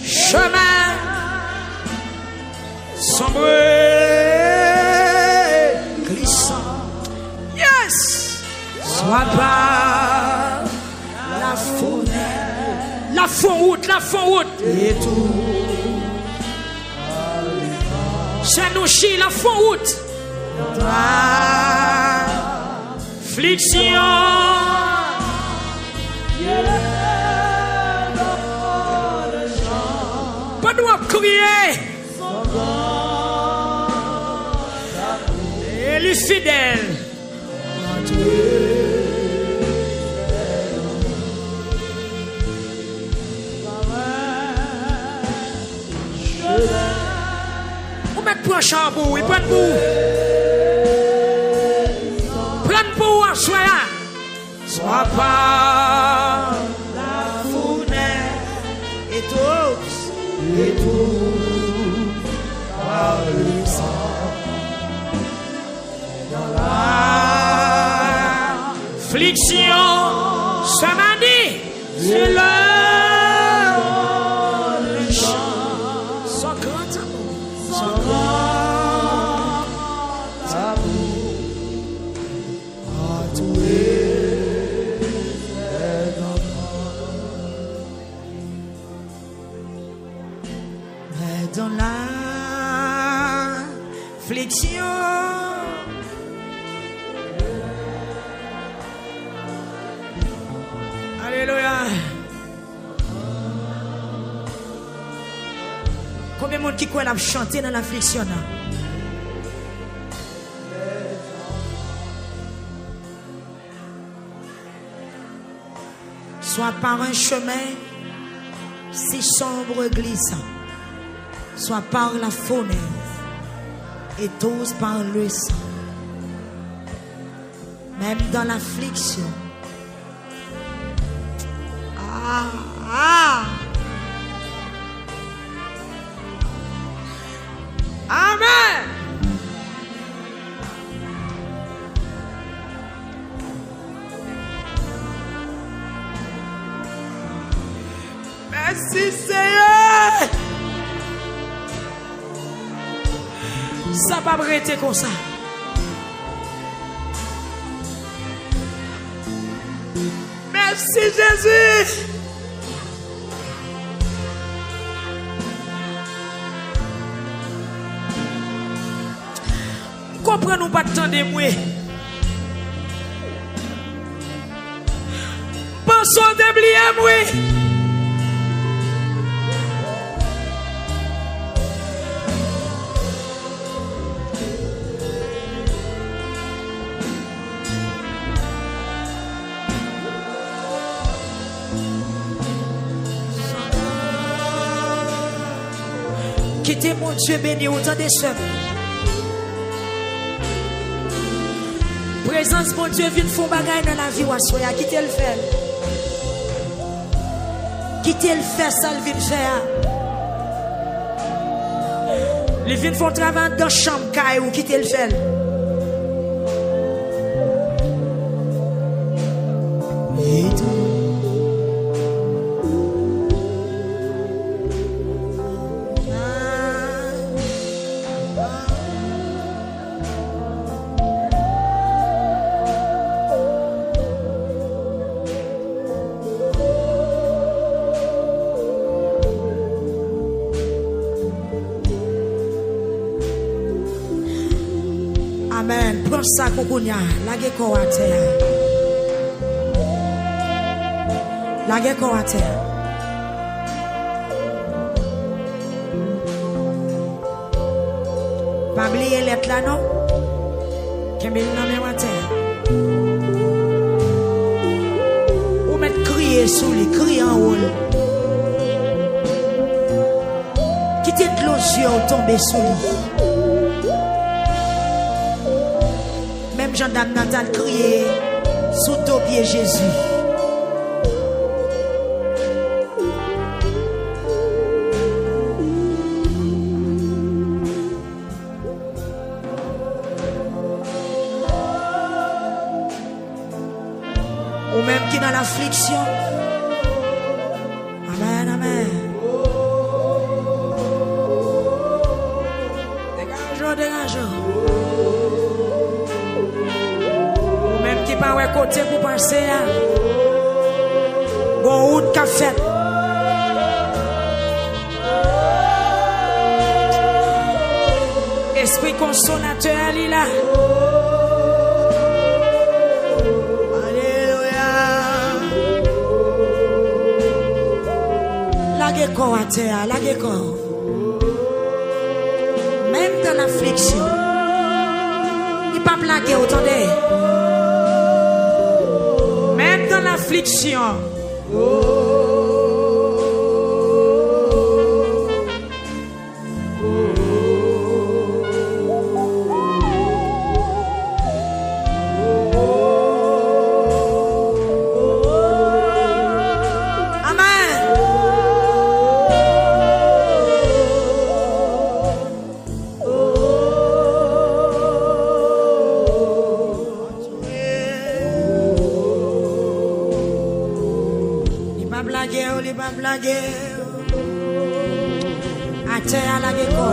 Speaker 2: chemin sombre glissant. Yes. Sois par la fenêtre, la fond-route, et tout. C'est nous chi la fond-route. Affliction. Pas nous crier. Et les fidèles. On met pour un charbon, oui, prends pour. Prends pour un soin. Sois pas la fournaise et tout par le sang. Dans l'affliction, ça m'a dit, c'est l'heure de chant. Son grand amour, a tué. Dans l'affliction, alléluia. Combien de monde qui croit la chanter dans l'affliction? Soit par un chemin si sombre glissant, soit par la fenêtre et tous par le sang. Même dans l'affliction. Amen. Merci Seigneur. Ça va pas arrêter comme ça. Merci Jésus. Comprenons pas tant de moi. Pensons d'oublier moi. Quittez mon Dieu béni autant des sœurs. Présence mon Dieu vient faire bagaille dans la vie ou soya. Quittez le faire. Quittez le faire ça le vient faire. Les vient font travail dans chambre caille ou quittez le faire. Et tout. Amen. Prends ça, Koukounia. Lagé quoi à terre. Lagé quoi à terre. Pas oublier l'être là, non? Kembe nan men matin. Ou mettre crier sous lui, crier en haut. Quittez de l'eau yeux ou tomber sous lui. Même Jean-Dame Natal crier sous ton pied Jésus. Ou même qui dans l'affliction. Amen, amen. Dégageons. Ou même qui pas ouais côté pour passer. Bon route qu'a fait. Esprit consolateur, il est là. Lagé corps à terre, lagé corps. Même dans l'affliction, il pas plagué autant d'air. Même dans l'affliction. Il pas blaguer. À terre, la guéco.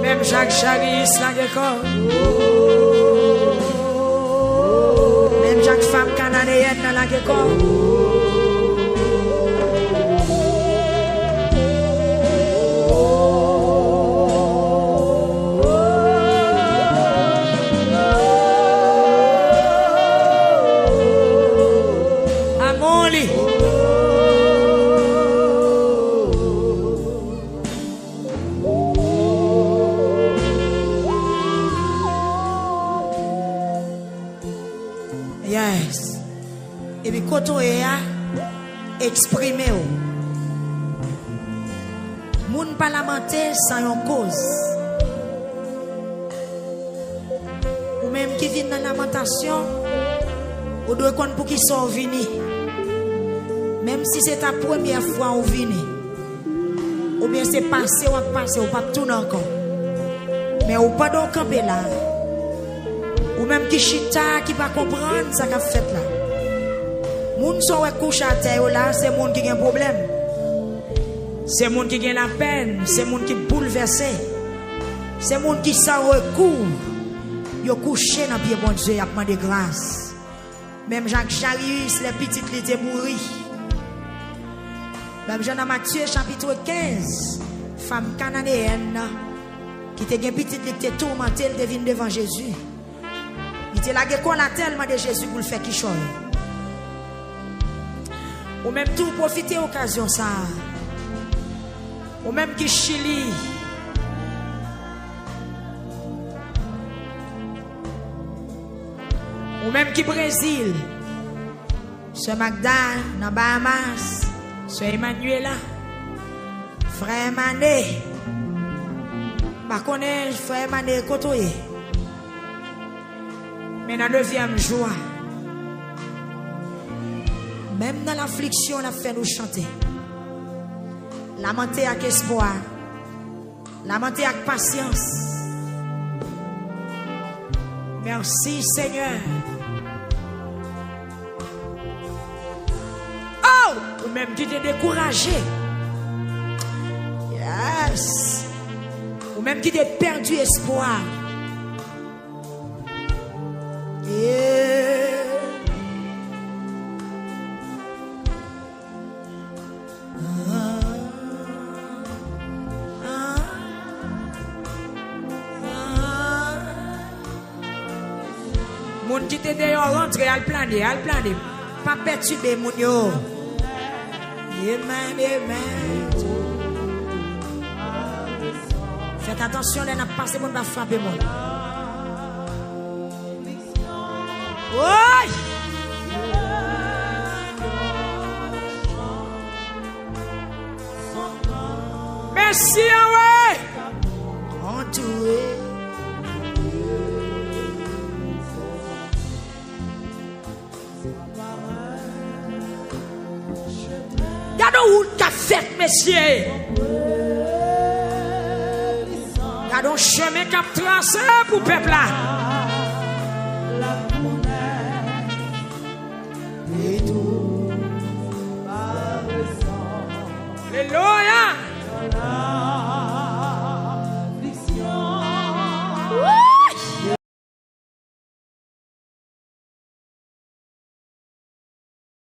Speaker 2: Même Jacques Charis, la guéco. Même Jacques femme canadienne, la guéco. Yes. Et puis quand on est exprimé, moun pas lamenter sans une cause. Ou même qui vient dans la lamentation, ou doit connaître pour qui sont venus. Même si c'est ta première fois où vini, ou bien c'est passé ou pas tout encore. Mais ou pas donc camper là. Ou même qui chita qui va comprendre ça qu'a fait là. Moun so couche à terre là, c'est moun qui a un problème. C'est moun qui a la peine, c'est moun qui bouleversé. C'est moun qui sans recours. Yo couché dans pied bon Dieu, y a demandé grâce. Même Jacques Charius, les petites li étaient mourir. Même Jean Matthieu chapitre 15, femme cananéenne qui était une petite li était tourmentée, elle devine devant Jésus. Il était là qu'on a tellement de Jésus pour le faire qui choye. Ou même tout profiter occasion ça. Ou même qui Chili. Ou même qui Brésil. Ce Magda dans Bahamas. Ce Emmanuela. Frère Mané. Par contre, frère Mané côtoyé. Mais dans le 9e jour, même dans l'affliction, on a fait nous chanter. Lamenter avec espoir. Lamenter avec patience. Merci Seigneur. Oh! Ou même qui t'es découragé. Yes. Ou même qui t'es perdu espoir. Moun qui te dehors rentre, al planer. Pas perturber moun yo. Amen, amen. Faites attention, les n'a passé moun va frapper moun. Oui! Merci, ouais! Entouré. Regardez où t'as fait, messieurs. Regardez le chemin qu'a tracé pour le peuple là.